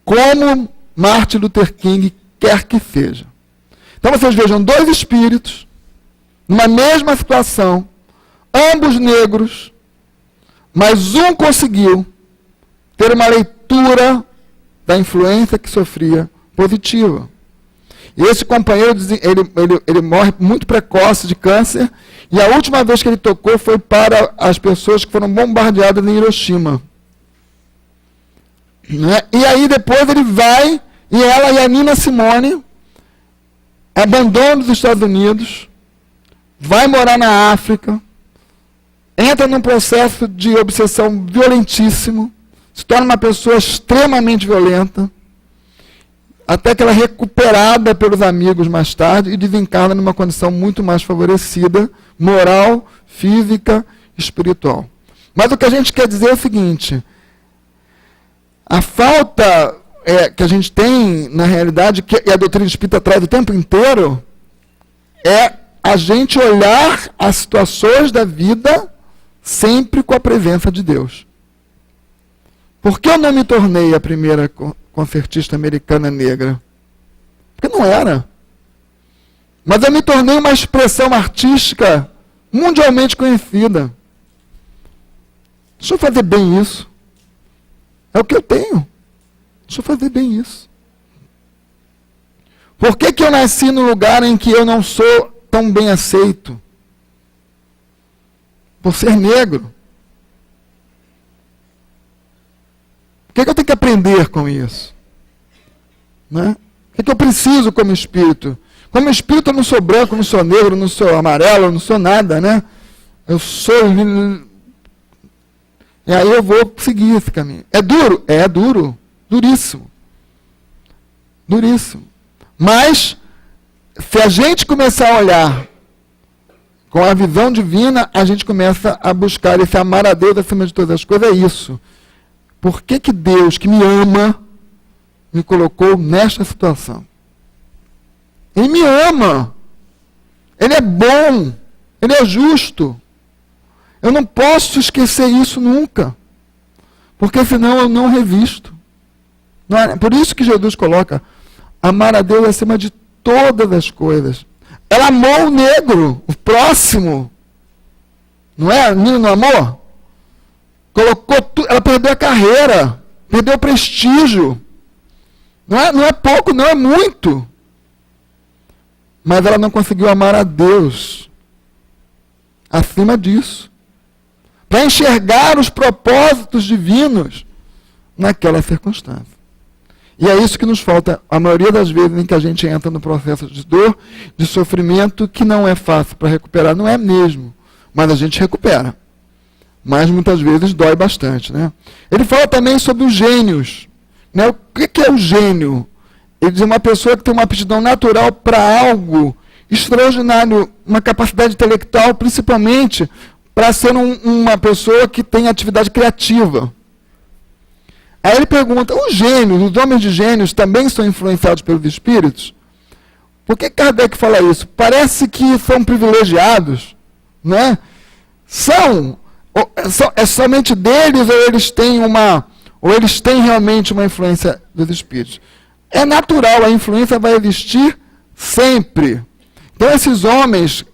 como Martin Luther King quer que seja. Então vocês vejam dois espíritos, numa mesma situação, ambos negros, mas um conseguiu ter uma leitura da influência que sofria positiva. E esse companheiro, ele morre muito precoce de câncer, e a última vez que ele tocou foi para as pessoas que foram bombardeadas em Hiroshima. Né? E aí depois ele vai, e ela e a Nina Simone abandonam os Estados Unidos, vai morar na África, entra num processo de obsessão violentíssimo, se torna uma pessoa extremamente violenta, até que ela é recuperada pelos amigos mais tarde e desencarna numa condição muito mais favorecida, moral, física, espiritual. Mas o que a gente quer dizer é o seguinte: a falta que a gente tem, na realidade, que a doutrina espírita traz o tempo inteiro, é a gente olhar as situações da vida sempre com a presença de Deus. Por que eu não me tornei a primeira concertista americana negra? Porque não era. Mas eu me tornei uma expressão artística mundialmente conhecida. Deixa eu fazer bem isso. É o que eu tenho. Deixa eu fazer bem isso. Por que eu nasci num lugar em que eu não sou tão bem aceito? Por ser negro. O que eu tenho que aprender com isso? Né? O que eu preciso como espírito? Como espírito eu não sou branco, não sou negro, não sou amarelo, não sou nada, né? Eu sou... E aí eu vou seguir esse caminho. É duro? É duro. Duríssimo. Duríssimo. Mas, se a gente começar a olhar com a visão divina, a gente começa a buscar esse amar a Deus acima de todas as coisas. É isso. Por que Deus, que me ama, me colocou nesta situação? Ele me ama. Ele é bom. Ele é justo. Eu não posso esquecer isso nunca. Porque senão eu não revisto. Não é? Por isso que Jesus coloca amar a Deus acima de todas as coisas. Ela amou o negro, o próximo. Não é? A Nina não amou? Colocou tudo, ela perdeu a carreira, perdeu o prestígio. Não é pouco, não, é muito. Mas ela não conseguiu amar a Deus acima disso. Para enxergar os propósitos divinos naquela circunstância. E é isso que nos falta a maioria das vezes em que a gente entra no processo de dor, de sofrimento, que não é fácil para recuperar, não é mesmo. Mas a gente recupera. Mas muitas vezes dói bastante, né? Ele fala também sobre os gênios, Né? O que é o gênio? Ele diz uma pessoa que tem uma aptidão natural para algo extraordinário, uma capacidade intelectual, principalmente para ser uma pessoa que tem atividade criativa. Aí ele pergunta, os gênios, os homens de gênios também são influenciados pelos espíritos? Por que Kardec fala isso? Parece que são privilegiados, né? É somente deles ou eles têm realmente uma influência dos espíritos? É natural, a influência vai existir sempre. Então esses homens,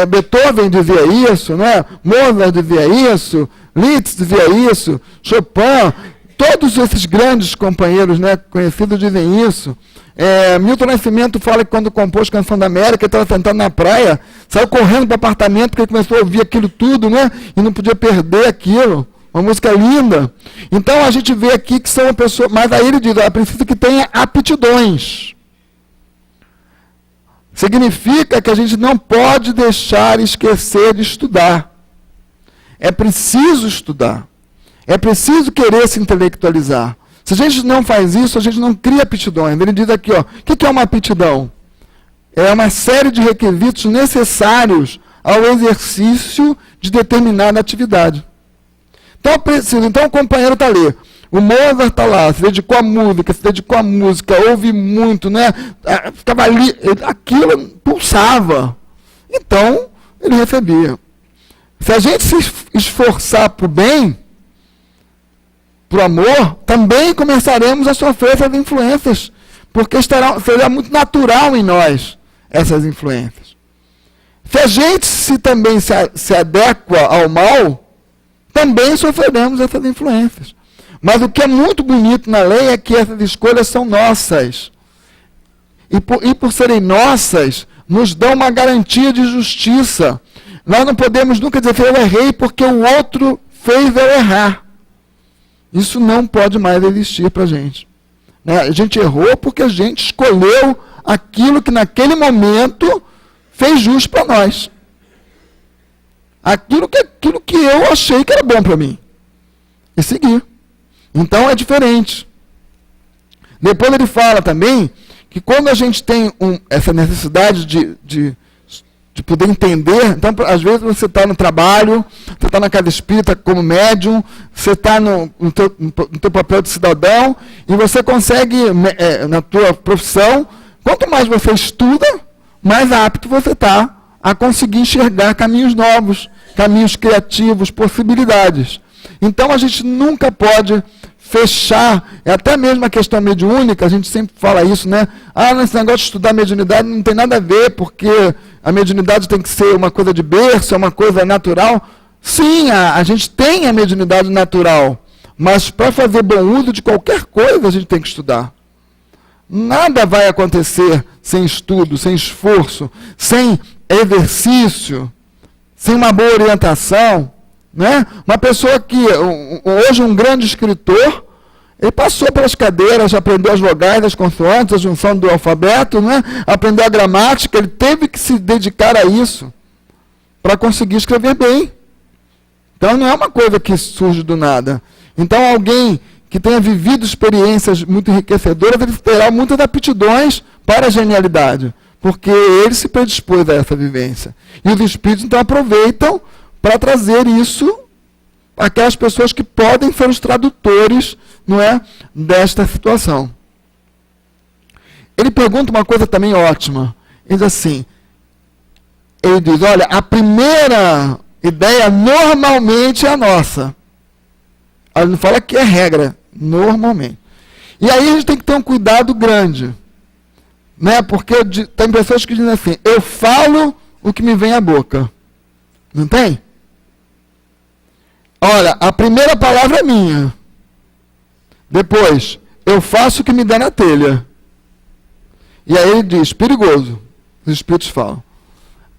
Beethoven dizia isso, né? Mozart dizia isso, Liszt dizia isso, Chopin, todos esses grandes companheiros, né, conhecidos dizem isso. Milton Nascimento fala que quando compôs Canção da América, ele estava sentado na praia, saiu correndo para o apartamento porque ele começou a ouvir aquilo tudo, né? E não podia perder aquilo. Uma música linda. Então a gente vê aqui que são pessoas, mas aí ele diz, é preciso que tenha aptidões. Significa que a gente não pode deixar esquecer de estudar. É preciso estudar. É preciso querer se intelectualizar. Se a gente não faz isso, a gente não cria aptidões. Ele diz aqui, ó, o que é uma aptidão? É uma série de requisitos necessários ao exercício de determinada atividade. Então, então o companheiro está ali. O Mozart está lá, se dedicou à música, ouve muito, né? Ficava ali, aquilo pulsava. Então, ele recebia. Se a gente se esforçar para o bem, para o amor, também começaremos a sofrer essas influências, porque será muito natural em nós essas influências. Se a gente também se adequa ao mal, também sofreremos essas influências. Mas o que é muito bonito na lei é que essas escolhas são nossas. E por serem nossas, nos dão uma garantia de justiça. Nós não podemos nunca dizer que eu errei porque o outro fez eu errar. Isso não pode mais existir para a gente. Né? A gente errou porque a gente escolheu aquilo que naquele momento fez justo para nós. Aquilo que eu achei que era bom para mim. E seguir. Então é diferente. Depois ele fala também que quando a gente tem essa necessidade de poder entender, então às vezes você está no trabalho, você está na casa espírita como médium, você está no teu papel de cidadão, e você consegue, na tua profissão, quanto mais você estuda, mais apto você está a conseguir enxergar caminhos novos, caminhos criativos, possibilidades. Então a gente nunca pode fechar, até mesmo a questão mediúnica, a gente sempre fala isso, né? Nesse negócio de estudar mediunidade não tem nada a ver, porque a mediunidade tem que ser uma coisa de berço, é uma coisa natural. Sim, a gente tem a mediunidade natural, mas para fazer bom uso de qualquer coisa a gente tem que estudar. Nada vai acontecer sem estudo, sem esforço, sem exercício, sem uma boa orientação. Né? Uma pessoa que, hoje um grande escritor, ele passou pelas cadeiras, já aprendeu as vogais, as consoantes, a junção do alfabeto, né? Aprendeu a gramática, ele teve que se dedicar a isso para conseguir escrever bem. Então não é uma coisa que surge do nada. Então alguém que tenha vivido experiências muito enriquecedoras, ele terá muitas aptidões para a genialidade, porque ele se predispôs a essa vivência. E os espíritos então aproveitam para trazer isso àquelas pessoas que podem ser os tradutores, não é, desta situação. Ele pergunta uma coisa também ótima. Ele diz assim, olha, a primeira ideia normalmente é a nossa. Ele não fala que é regra, normalmente. E aí a gente tem que ter um cuidado grande. Né? Porque tem pessoas que dizem assim, eu falo o que me vem à boca. Não tem? Olha, a primeira palavra é minha. Depois, eu faço o que me dá na telha. E aí ele diz, perigoso. Os espíritos falam.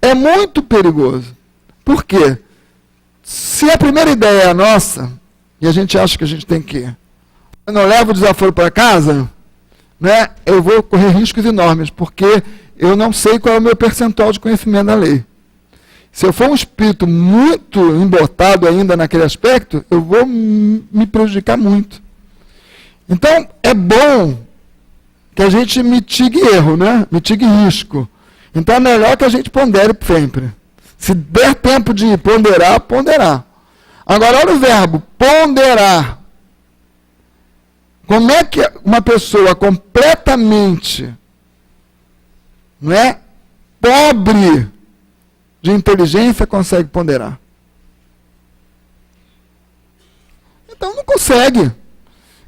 É muito perigoso. Por quê? Se a primeira ideia é a nossa, e a gente acha que a gente tem que... Eu não levo o desaforo para casa, né? Eu vou correr riscos enormes, porque eu não sei qual é o meu percentual de conhecimento da lei. Se eu for um espírito muito embotado ainda naquele aspecto, eu vou me prejudicar muito. Então, é bom que a gente mitigue erro, né? Mitigue risco. Então, é melhor que a gente pondere sempre. Se der tempo de ponderar, ponderar. Agora, olha o verbo, ponderar. Como é que uma pessoa completamente, não é, pobre de inteligência consegue ponderar? Então, não consegue.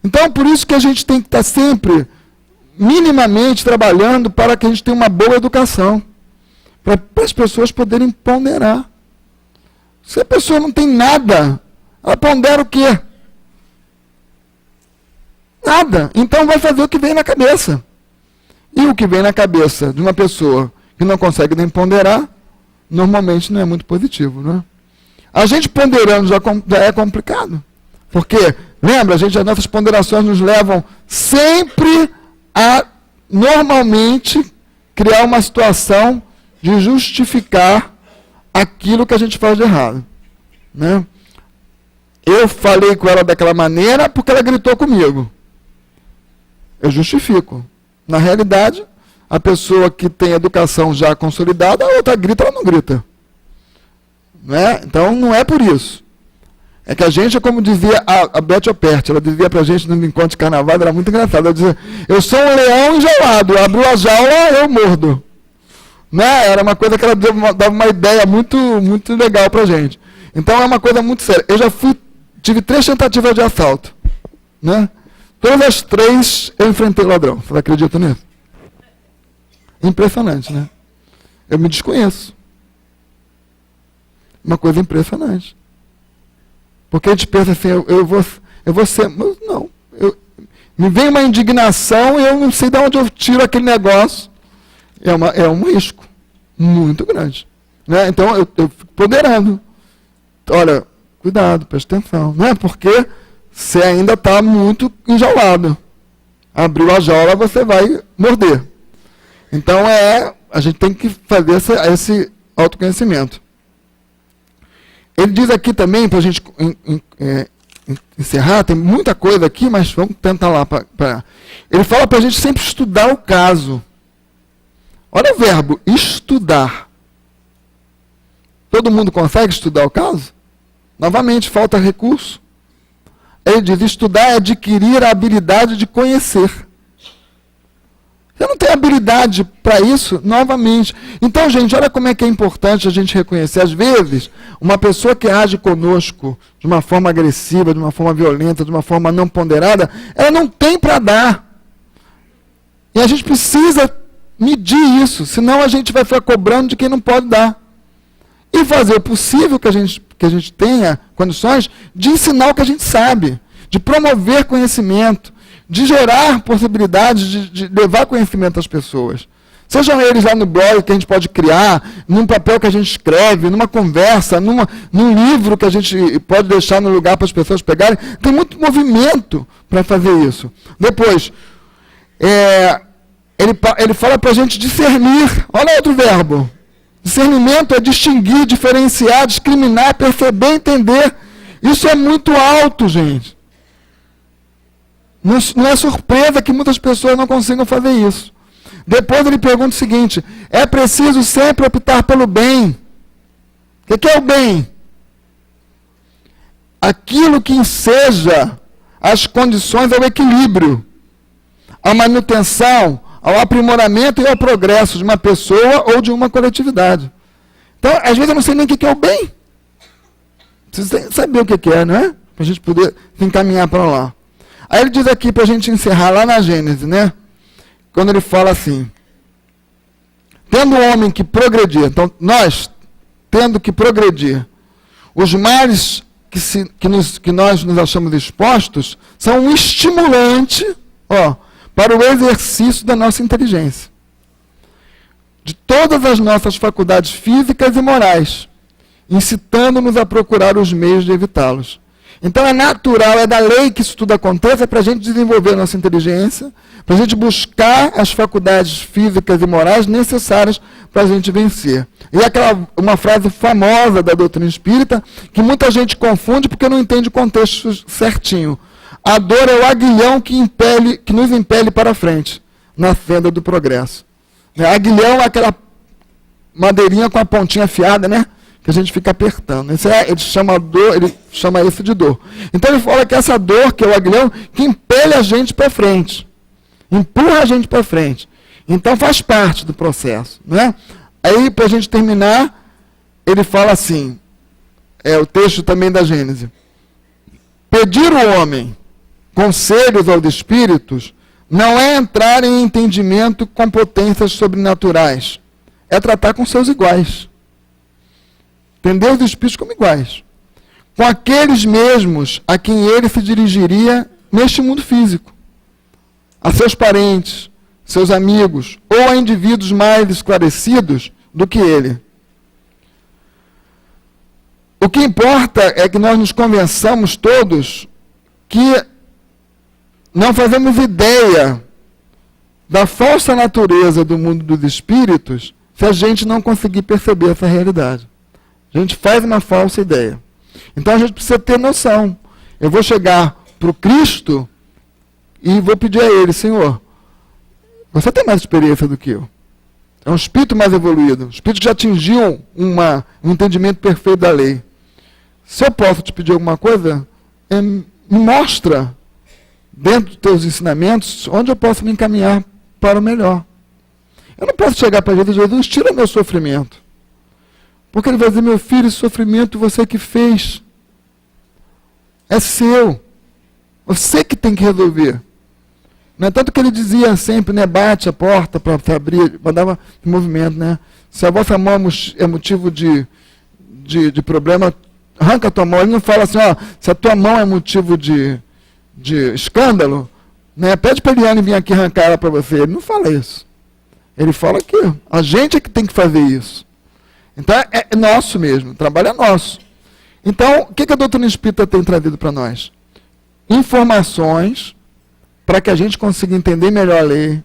Então, por isso que a gente tem que estar sempre, minimamente, trabalhando para que a gente tenha uma boa educação. Para as pessoas poderem ponderar. Se a pessoa não tem nada, ela pondera o quê? Nada. Então vai fazer o que vem na cabeça. E o que vem na cabeça de uma pessoa que não consegue nem ponderar, normalmente não é muito positivo, né? A gente ponderando já é complicado. Porque, lembra, as nossas ponderações nos levam sempre a, normalmente, criar uma situação de justificar aquilo que a gente faz de errado. Né? Eu falei com ela daquela maneira porque ela gritou comigo. Eu justifico. Na realidade, a pessoa que tem educação já consolidada, a outra grita, ela não grita. Né? Então, não é por isso. É que a gente, como dizia a Beth Operti, ela dizia pra gente no encontro de carnaval, era muito engraçado. Ela dizia, eu sou um leão enjaulado, abriu a jaula, eu mordo. Né? Era uma coisa que ela dava uma ideia muito, muito legal pra gente. Então é uma coisa muito séria. Eu já tive 3 tentativas de assalto. Né? Todas as 3 eu enfrentei o ladrão. Você acredita nisso? Impressionante, né? Eu me desconheço. Uma coisa impressionante. Porque a gente pensa assim, eu vou ser... Mas não. Me vem uma indignação e eu não sei de onde eu tiro aquele negócio. É um risco muito grande. Né? Então, eu fico ponderando. Olha, cuidado, preste atenção. Não é porque você ainda está muito enjaulado. Abriu a jaula, você vai morder. Então, a gente tem que fazer esse autoconhecimento. Ele diz aqui também, para a gente encerrar, tem muita coisa aqui, mas vamos tentar lá. Ele fala para a gente sempre estudar o caso. Olha o verbo, estudar. Todo mundo consegue estudar o caso? Novamente, falta recurso. Ele diz, estudar é adquirir a habilidade de conhecer. Você não tem habilidade para isso? Novamente. Então, gente, olha como é que é importante a gente reconhecer. Às vezes, uma pessoa que age conosco de uma forma agressiva, de uma forma violenta, de uma forma não ponderada, ela não tem para dar. E a gente precisa medir isso, senão a gente vai ficar cobrando de quem não pode dar. E fazer o possível que a gente tenha condições de ensinar o que a gente sabe, de promover conhecimento, de gerar possibilidades de levar conhecimento às pessoas. Sejam eles lá no blog que a gente pode criar, num papel que a gente escreve, numa conversa, num livro que a gente pode deixar no lugar para as pessoas pegarem. Tem muito movimento para fazer isso. Depois, ele fala para a gente discernir. Olha outro verbo. Discernimento é distinguir, diferenciar, discriminar, perceber, entender. Isso é muito alto, gente. Não é surpresa que muitas pessoas não consigam fazer isso. Depois ele pergunta o seguinte, é preciso sempre optar pelo bem. O que é o bem? Aquilo que enseja as condições ao equilíbrio, à manutenção, ao aprimoramento e ao progresso de uma pessoa ou de uma coletividade. Então, às vezes eu não sei nem o que é o bem. Preciso saber o que é, não é? Para a gente poder se encaminhar para lá. Aí ele diz aqui, para a gente encerrar, lá na Gênesis, né? Quando ele fala assim, tendo o homem que progredir, então nós, tendo que progredir, os males que nós nos achamos expostos, são um estimulante, para o exercício da nossa inteligência. De todas as nossas faculdades físicas e morais, incitando-nos a procurar os meios de evitá-los. Então é natural, é da lei que isso tudo aconteça para a gente desenvolver a nossa inteligência, para a gente buscar as faculdades físicas e morais necessárias para a gente vencer. E uma frase famosa da doutrina espírita, que muita gente confunde porque não entende o contexto certinho. A dor é o aguilhão que nos impele para frente, na senda do progresso. Aguilhão é aquela madeirinha com a pontinha afiada, né? Que a gente fica apertando. Ele chama isso de dor. Então ele fala que essa dor, que é o aguilhão, que impele a gente para frente. Empurra a gente para frente. Então faz parte do processo, né? Aí, para a gente terminar, ele fala assim, o texto também da Gênesis. Pedir ao homem conselhos aos espíritos não é entrar em entendimento com potências sobrenaturais. É tratar com seus iguais. Entender os espíritos como iguais. Com aqueles mesmos a quem ele se dirigiria neste mundo físico. A seus parentes, seus amigos, ou a indivíduos mais esclarecidos do que ele. O que importa é que nós nos convençamos todos que não fazemos ideia da falsa natureza do mundo dos espíritos se a gente não conseguir perceber essa realidade. A gente faz uma falsa ideia. Então a gente precisa ter noção. Eu vou chegar para o Cristo e vou pedir a ele, Senhor, você tem mais experiência do que eu. É um espírito mais evoluído, um espírito que já atingiu um entendimento perfeito da lei. Se eu posso te pedir alguma coisa, me mostra, dentro dos teus ensinamentos, onde eu posso me encaminhar para o melhor. Eu não posso chegar para Jesus, Jesus, tira meu sofrimento. Porque ele vai dizer, meu filho, esse sofrimento você que fez. É seu. Você que tem que resolver. Não é tanto que ele dizia sempre, né, bate a porta para se abrir, mandava movimento, né? Se a vossa mão é motivo de problema, arranca a tua mão. Ele não fala assim, ó, se a tua mão é motivo de escândalo, né, pede para Eliane vir aqui arrancar ela para você. Ele não fala isso. Ele fala que a gente é que tem que fazer isso. Então é nosso mesmo, o trabalho é nosso. Então, o que a doutrina espírita tem trazido para nós? Informações para que a gente consiga entender melhor a lei.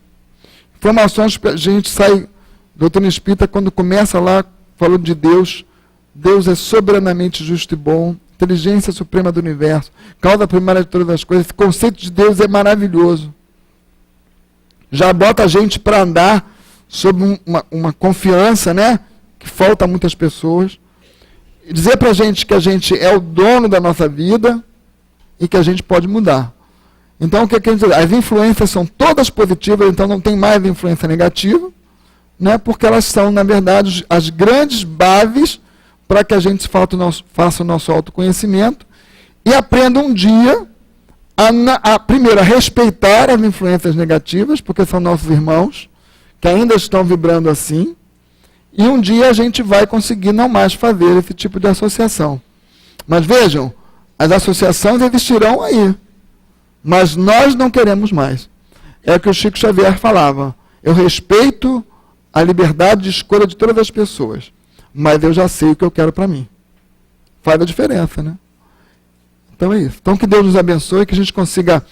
Informações para a gente sair. Doutrina espírita, quando começa lá falando de Deus, Deus é soberanamente justo e bom, inteligência suprema do universo, causa primária de todas as coisas. Esse conceito de Deus é maravilhoso. Já bota a gente para andar sob uma confiança, né? Que falta a muitas pessoas. E dizer para a gente que a gente é o dono da nossa vida e que a gente pode mudar. Então, o que quer dizer? As influências são todas positivas, então não tem mais influência negativa, né? Porque elas são, na verdade, as grandes bases para que a gente faça o nosso autoconhecimento e aprenda um dia primeiro, a respeitar as influências negativas, porque são nossos irmãos, que ainda estão vibrando assim, e um dia a gente vai conseguir não mais fazer esse tipo de associação. Mas vejam, as associações existirão aí, mas nós não queremos mais. É o que o Chico Xavier falava. Eu respeito a liberdade de escolha de todas as pessoas, mas eu já sei o que eu quero para mim. Faz a diferença, né? Então é isso. Então que Deus nos abençoe, que a gente consiga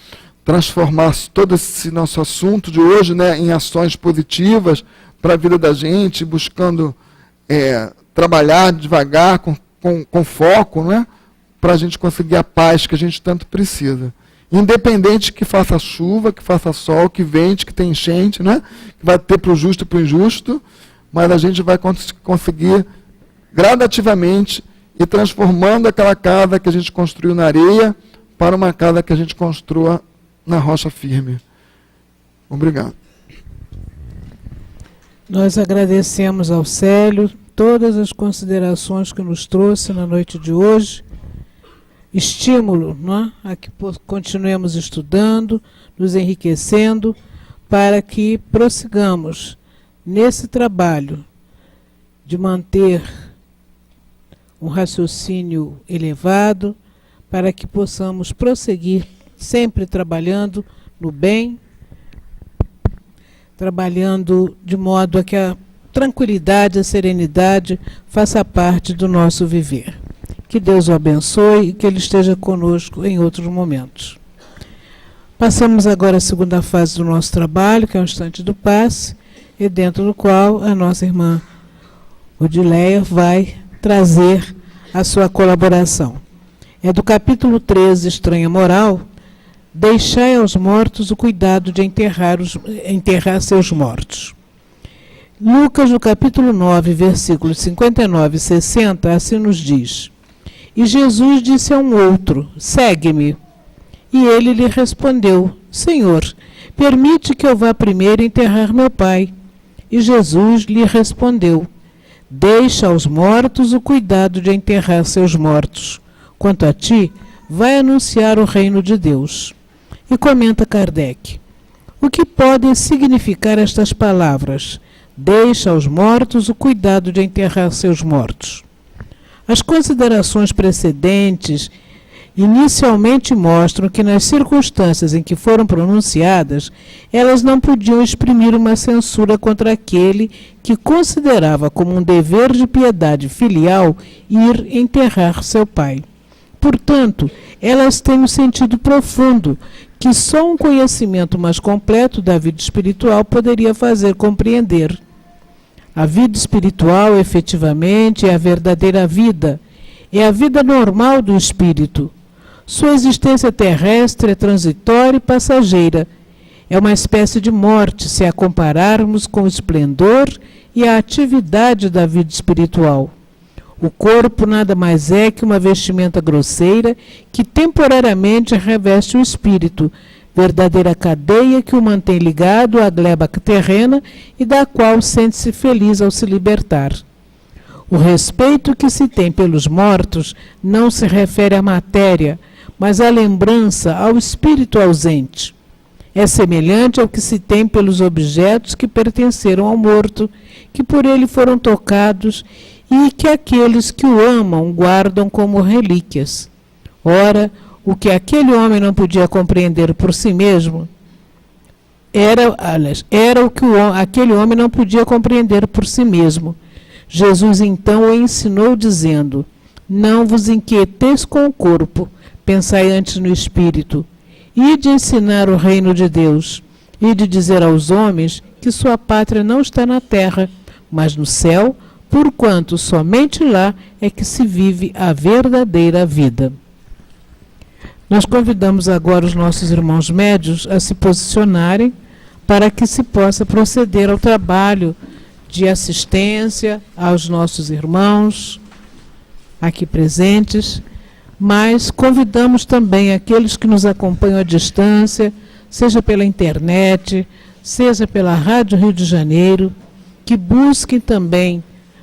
transformar todo esse nosso assunto de hoje, né, em ações positivas para a vida da gente, buscando trabalhar devagar, com foco, né, para a gente conseguir a paz que a gente tanto precisa. Independente que faça chuva, que faça sol, que vente, que tem enchente, né, que vai ter para o justo e para o injusto, mas a gente vai conseguir gradativamente ir transformando aquela casa que a gente construiu na areia para uma casa que a gente construa na rocha firme. Obrigado. Nós agradecemos ao Célio todas as considerações que nos trouxe na noite de hoje. Estímulo, não é? A que continuemos estudando, nos enriquecendo, para que prossigamos nesse trabalho de manter um raciocínio elevado, para que possamos prosseguir sempre trabalhando no bem, trabalhando de modo a que a tranquilidade, a serenidade faça parte do nosso viver. Que Deus o abençoe e que Ele esteja conosco em outros momentos. Passamos agora à segunda fase do nosso trabalho, que é o instante do passe, e dentro do qual a nossa irmã Odileia vai trazer a sua colaboração. É do capítulo 13, Estranha Moral, deixai aos mortos o cuidado de enterrar seus mortos. Lucas, no capítulo 9, versículos 59 e 60, assim nos diz: E Jesus disse a um outro: Segue-me. E ele lhe respondeu: Senhor, permite que eu vá primeiro enterrar meu pai. E Jesus lhe respondeu: Deixa aos mortos o cuidado de enterrar seus mortos. Quanto a ti, vai anunciar o reino de Deus. E comenta Kardec: o que podem significar estas palavras? Deixa aos mortos o cuidado de enterrar seus mortos. As considerações precedentes inicialmente mostram que nas circunstâncias em que foram pronunciadas, elas não podiam exprimir uma censura contra aquele que considerava como um dever de piedade filial ir enterrar seu pai. Portanto, elas têm um sentido profundo que só um conhecimento mais completo da vida espiritual poderia fazer compreender. A vida espiritual, efetivamente, é a verdadeira vida, é a vida normal do espírito. Sua existência terrestre é transitória e passageira. É uma espécie de morte, se a compararmos com o esplendor e a atividade da vida espiritual. O corpo nada mais é que uma vestimenta grosseira que temporariamente reveste o espírito, verdadeira cadeia que o mantém ligado à gleba terrena e da qual sente-se feliz ao se libertar. O respeito que se tem pelos mortos não se refere à matéria, mas à lembrança, ao espírito ausente. É semelhante ao que se tem pelos objetos que pertenceram ao morto, que por ele foram tocados e que aqueles que o amam guardam como relíquias. Ora, o que aquele homem não podia compreender por si mesmo, era o que aquele homem não podia compreender por si mesmo. Jesus então o ensinou dizendo: não vos inquieteis com o corpo, pensai antes no espírito. E de ensinar o reino de Deus, e de dizer aos homens que sua pátria não está na terra, mas no céu, porquanto somente lá é que se vive a verdadeira vida. Nós convidamos agora os nossos irmãos médios a se posicionarem para que se possa proceder ao trabalho de assistência aos nossos irmãos aqui presentes, mas convidamos também aqueles que nos acompanham à distância, seja pela internet, seja pela Rádio Rio de Janeiro, que busquem também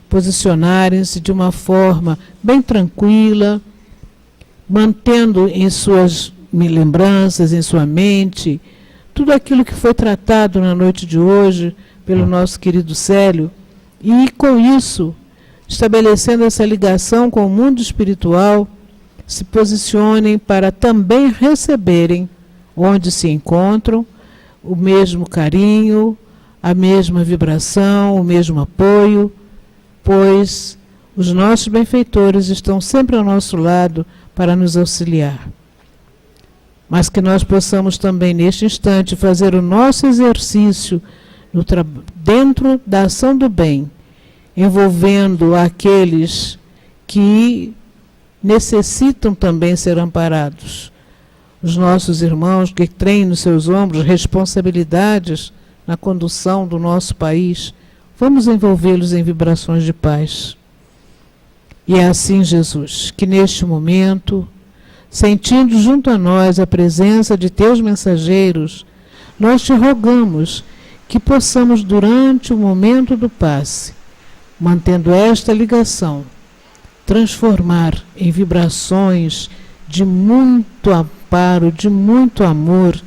posicionarem-se de uma forma bem tranquila, mantendo em suas lembranças, em sua mente, tudo aquilo que foi tratado na noite de hoje pelo nosso querido Célio, e com isso, estabelecendo essa ligação com o mundo espiritual, se posicionem para também receberem, onde se encontram, o mesmo carinho, a mesma vibração, o mesmo apoio, pois os nossos benfeitores estão sempre ao nosso lado para nos auxiliar. Mas que nós possamos também, neste instante, fazer o nosso exercício dentro da ação do bem, envolvendo aqueles que necessitam também ser amparados. Os nossos irmãos que têm nos seus ombros responsabilidades na condução do nosso país, vamos envolvê-los em vibrações de paz. E é assim, Jesus, que neste momento, sentindo junto a nós a presença de teus mensageiros, nós te rogamos que possamos, durante o momento do passe, mantendo esta ligação, transformar em vibrações de muito amparo, de muito amor,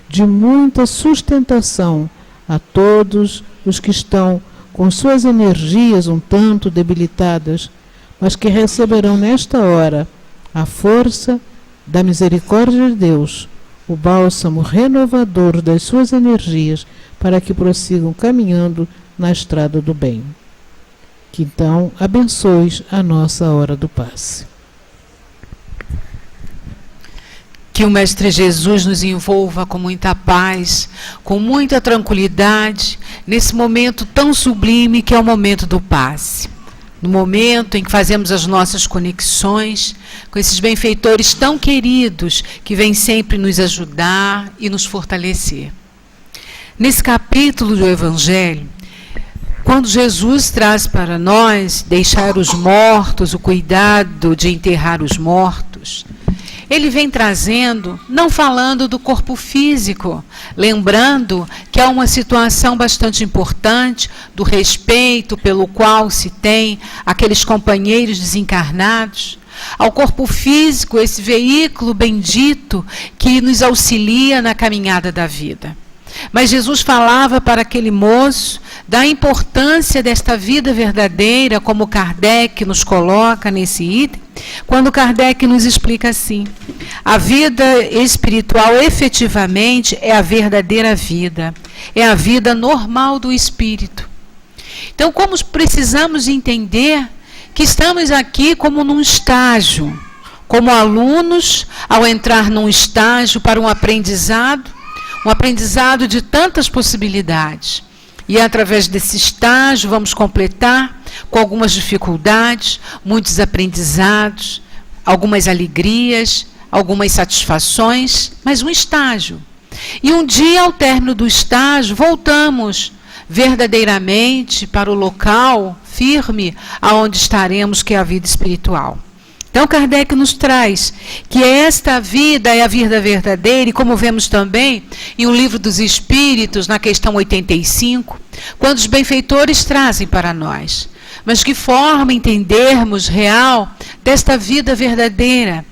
de muita sustentação a todos os que estão com suas energias um tanto debilitadas, mas que receberão nesta hora a força da misericórdia de Deus, o bálsamo renovador das suas energias, para que prossigam caminhando na estrada do bem. Que então abençoes a nossa hora do passe. Que o Mestre Jesus nos envolva com muita paz, com muita tranquilidade, nesse momento tão sublime que é o momento do passe. no momento em que fazemos as nossas conexões com esses benfeitores tão queridos que vêm sempre nos ajudar e nos fortalecer. Nesse capítulo do Evangelho, quando Jesus traz para nós deixar os mortos, o cuidado de enterrar os mortos, ele vem trazendo, não falando do corpo físico, lembrando que há uma situação bastante importante do respeito pelo qual se tem aqueles companheiros desencarnados, ao corpo físico, esse veículo bendito que nos auxilia na caminhada da vida. Mas Jesus falava para aquele moço da importância desta vida verdadeira, como Kardec nos coloca nesse item, quando Kardec nos explica assim: a vida espiritual efetivamente é a verdadeira vida, é a vida normal do espírito. Então, como precisamos entender que estamos aqui como num estágio, como alunos ao entrar num estágio para um aprendizado de tantas possibilidades. E através desse estágio vamos completar com algumas dificuldades, muitos aprendizados, algumas alegrias, algumas satisfações, mas um estágio. E um dia, ao término do estágio, voltamos verdadeiramente para o local firme aonde estaremos, que é a vida espiritual. Então Kardec nos traz que esta vida é a vida verdadeira, e como vemos também em O Livro dos Espíritos, na questão 85, quando os benfeitores trazem para nós. Mas que forma entendermos real desta vida verdadeira,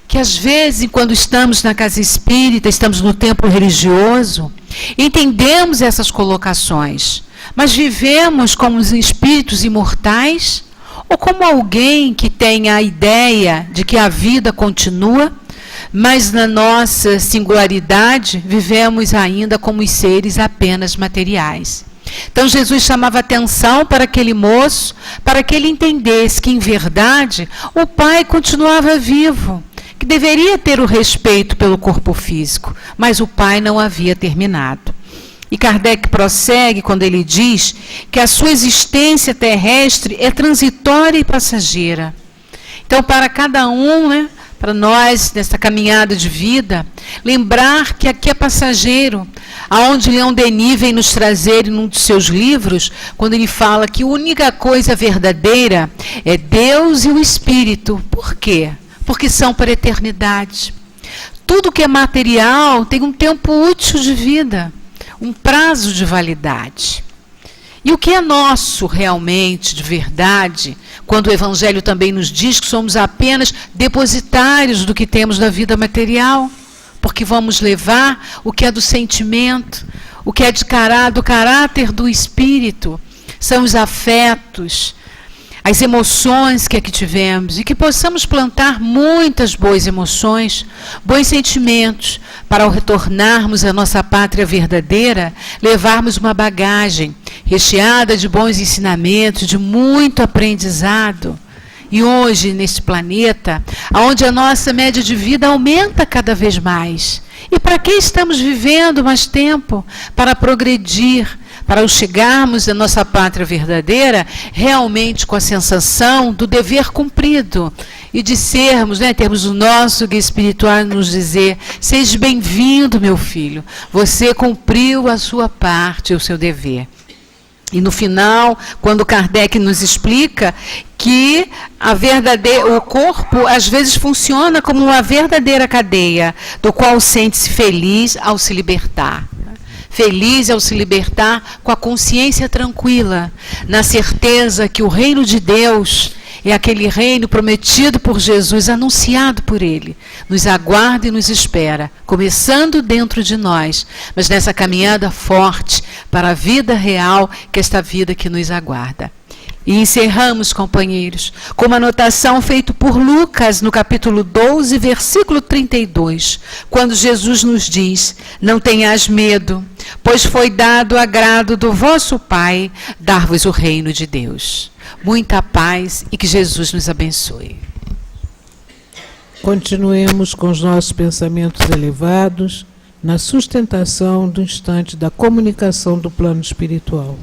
que às vezes, quando estamos na casa espírita, estamos no templo religioso, entendemos essas colocações, mas vivemos como os espíritos imortais, ou como alguém que tem a ideia de que a vida continua, mas na nossa singularidade vivemos ainda como os seres apenas materiais. Então Jesus chamava atenção para aquele moço, para que ele entendesse que, em verdade, o Pai continuava vivo, que deveria ter o respeito pelo corpo físico, mas o Pai não havia terminado. E Kardec prossegue quando ele diz que a sua existência terrestre é transitória e passageira. Então, para cada um, para nós, nessa caminhada de vida, lembrar que aqui é passageiro, aonde Leon Denis vem nos trazer em um dos seus livros, quando ele fala que a única coisa verdadeira é Deus e o Espírito. Por quê? Porque são para a eternidade. Tudo que é material tem um tempo útil de vida, um prazo de validade. E o que é nosso realmente, de verdade, quando o Evangelho também nos diz que somos apenas depositários do que temos da vida material, porque vamos levar o que é do sentimento, o que é do caráter do espírito, são os afetos, as emoções que aqui tivemos, e que possamos plantar muitas boas emoções, bons sentimentos, para ao retornarmos à nossa pátria verdadeira, levarmos uma bagagem recheada de bons ensinamentos, de muito aprendizado. E hoje, neste planeta, onde a nossa média de vida aumenta cada vez mais, e para que estamos vivendo mais tempo? Para progredir, para chegarmos à nossa pátria verdadeira, realmente com a sensação do dever cumprido, e de sermos, termos o nosso guia espiritual nos dizer: seja bem-vindo, meu filho, você cumpriu a sua parte, o seu dever. E no final, quando Kardec nos explica que o corpo às vezes funciona como uma verdadeira cadeia, do qual sente-se feliz ao se libertar. Feliz ao se libertar com a consciência tranquila, na certeza que o reino de Deus é aquele reino prometido por Jesus, anunciado por Ele. Nos aguarda e nos espera, começando dentro de nós, mas nessa caminhada forte para a vida real, que é esta vida que nos aguarda. E encerramos, companheiros, com uma anotação feita por Lucas, no capítulo 12, versículo 32, quando Jesus nos diz: não tenhais medo, pois foi dado o agrado do vosso Pai dar-vos o reino de Deus. Muita paz e que Jesus nos abençoe. Continuemos com os nossos pensamentos elevados na sustentação do instante da comunicação do plano espiritual.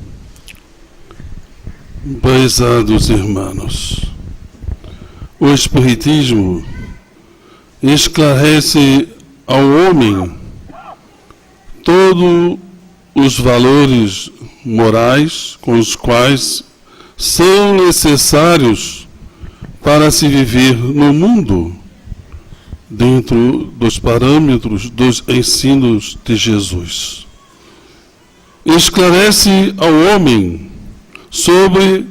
Prezados irmãos, o Espiritismo esclarece ao homem todos os valores morais com os quais são necessários para se viver no mundo, dentro dos parâmetros dos ensinos de Jesus. Esclarece ao homem sobre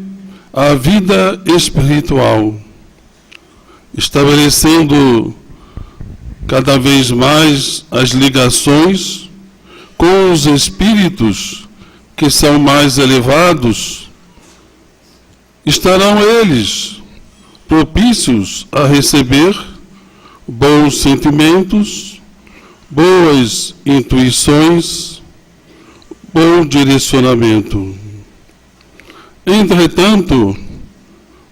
a vida espiritual, estabelecendo cada vez mais as ligações com os espíritos que são mais elevados. Estarão eles propícios a receber bons sentimentos, boas intuições, bom direcionamento. Entretanto,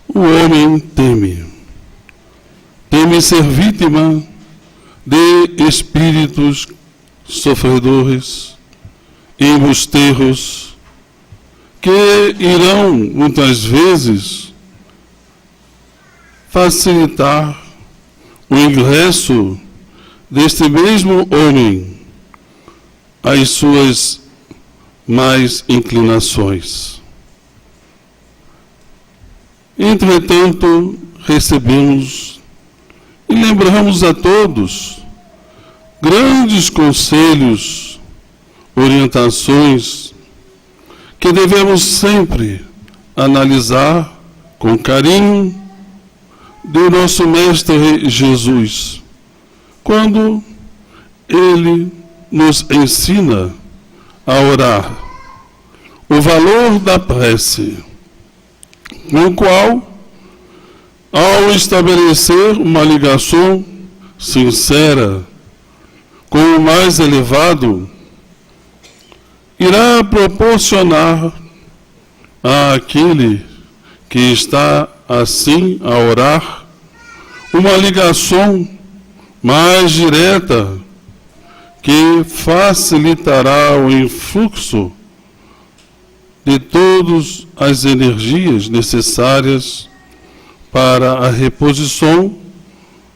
o homem teme ser vítima de espíritos sofredores, embusteiros, que irão, muitas vezes, facilitar o ingresso deste mesmo homem às suas mais inclinações. Entretanto, recebemos e lembramos a todos grandes conselhos, orientações que devemos sempre analisar com carinho do nosso Mestre Jesus, quando Ele nos ensina a orar, o valor da prece, no qual, ao estabelecer uma ligação sincera com o mais elevado, irá proporcionar àquele que está assim a orar uma ligação mais direta que facilitará o influxo de todas as energias necessárias para a reposição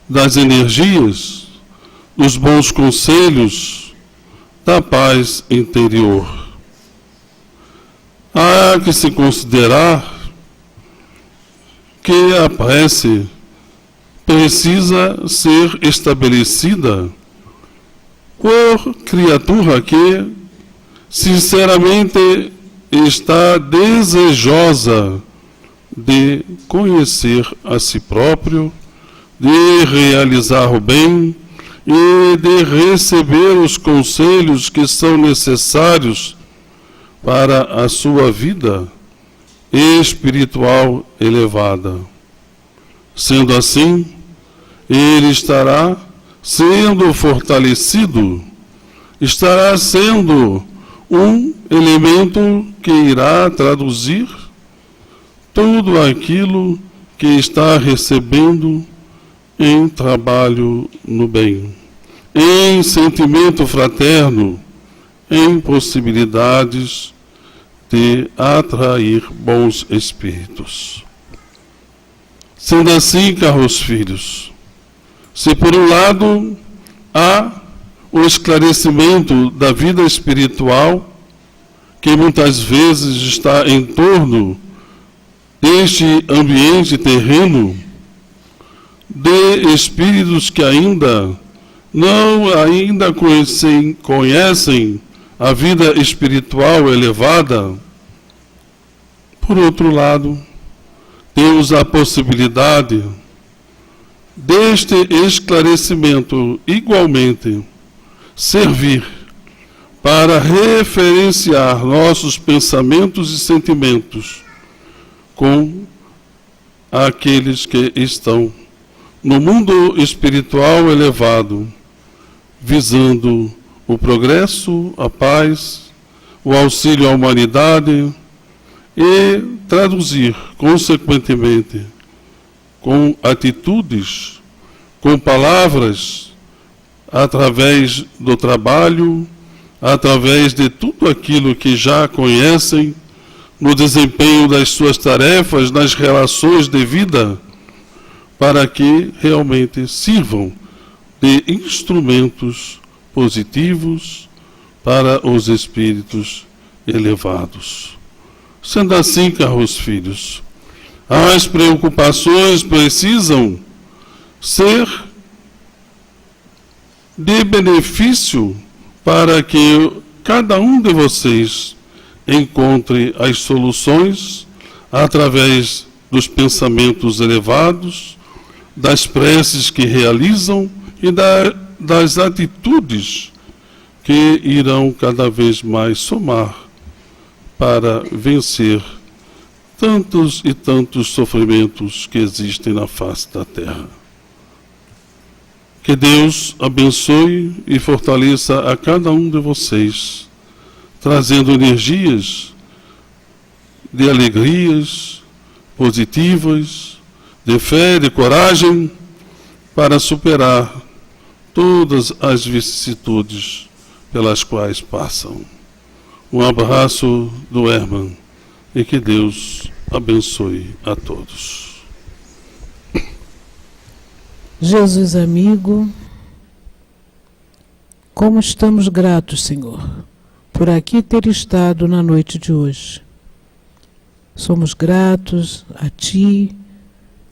das energias, dos bons conselhos, da paz interior. Há que se considerar que a prece precisa ser estabelecida por criatura que, sinceramente, está desejosa de conhecer a si próprio, de realizar o bem e de receber os conselhos que são necessários para a sua vida espiritual elevada. Sendo assim, ele estará sendo fortalecido, estará sendo um elemento que irá traduzir tudo aquilo que está recebendo em trabalho no bem, em sentimento fraterno, em possibilidades de atrair bons espíritos. Sendo assim, caros filhos, se por um lado há o esclarecimento da vida espiritual, que muitas vezes está em torno deste ambiente terreno, de espíritos que ainda conhecem a vida espiritual elevada, por outro lado, temos a possibilidade deste esclarecimento igualmente servir para referenciar nossos pensamentos e sentimentos com aqueles que estão no mundo espiritual elevado, visando o progresso, a paz, o auxílio à humanidade e traduzir, consequentemente, com atitudes, com palavras, através do trabalho, através de tudo aquilo que já conhecem no desempenho das suas tarefas, nas relações de vida, para que realmente sirvam de instrumentos positivos para os espíritos elevados. Sendo assim, caros filhos, as preocupações precisam ser de benefício para que cada um de vocês encontre as soluções através dos pensamentos elevados, das preces que realizam e das atitudes que irão cada vez mais somar para vencer tantos e tantos sofrimentos que existem na face da Terra. Que Deus abençoe e fortaleça a cada um de vocês, trazendo energias de alegrias positivas, de fé, de coragem, para superar todas as vicissitudes pelas quais passam. Um abraço do Herman e que Deus abençoe a todos. Jesus amigo, como estamos gratos, Senhor, por aqui ter estado na noite de hoje. Somos gratos a Ti,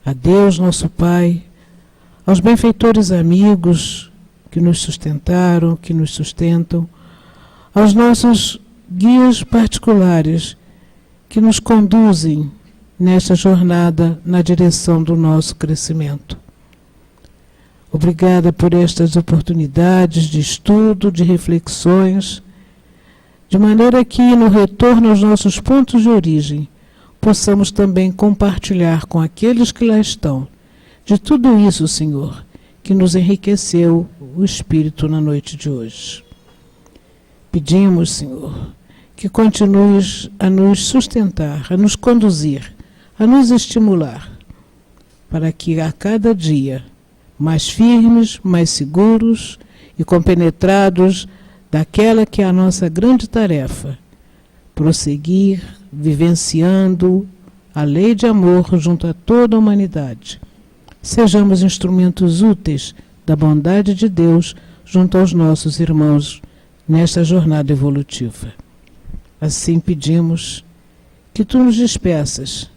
a Deus, nosso Pai, aos benfeitores amigos que nos sustentaram, que nos sustentam, aos nossos guias particulares que nos conduzem nesta jornada na direção do nosso crescimento. Obrigada por estas oportunidades de estudo, de reflexões, de maneira que, no retorno aos nossos pontos de origem, possamos também compartilhar com aqueles que lá estão de tudo isso, Senhor, que nos enriqueceu o espírito na noite de hoje. Pedimos, Senhor, que continues a nos sustentar, a nos conduzir, a nos estimular, para que a cada dia, mais firmes, mais seguros e compenetrados daquela que é a nossa grande tarefa, prosseguir vivenciando a lei de amor junto a toda a humanidade. Sejamos instrumentos úteis da bondade de Deus junto aos nossos irmãos nesta jornada evolutiva. Assim pedimos que Tu nos despeças,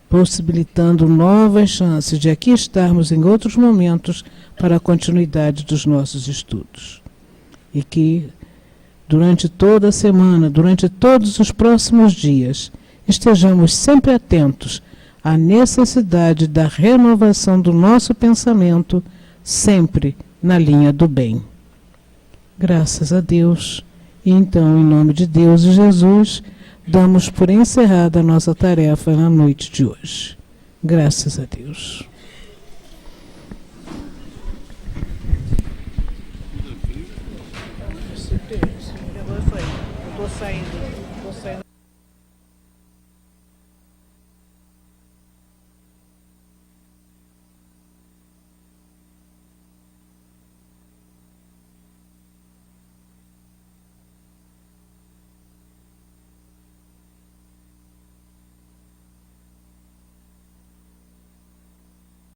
possibilitando novas chances de aqui estarmos em outros momentos para a continuidade dos nossos estudos. E que, durante toda a semana, durante todos os próximos dias, estejamos sempre atentos à necessidade da renovação do nosso pensamento, sempre na linha do bem. Graças a Deus. E então, em nome de Deus e Jesus, damos por encerrada a nossa tarefa na noite de hoje. Graças a Deus. Estou saindo.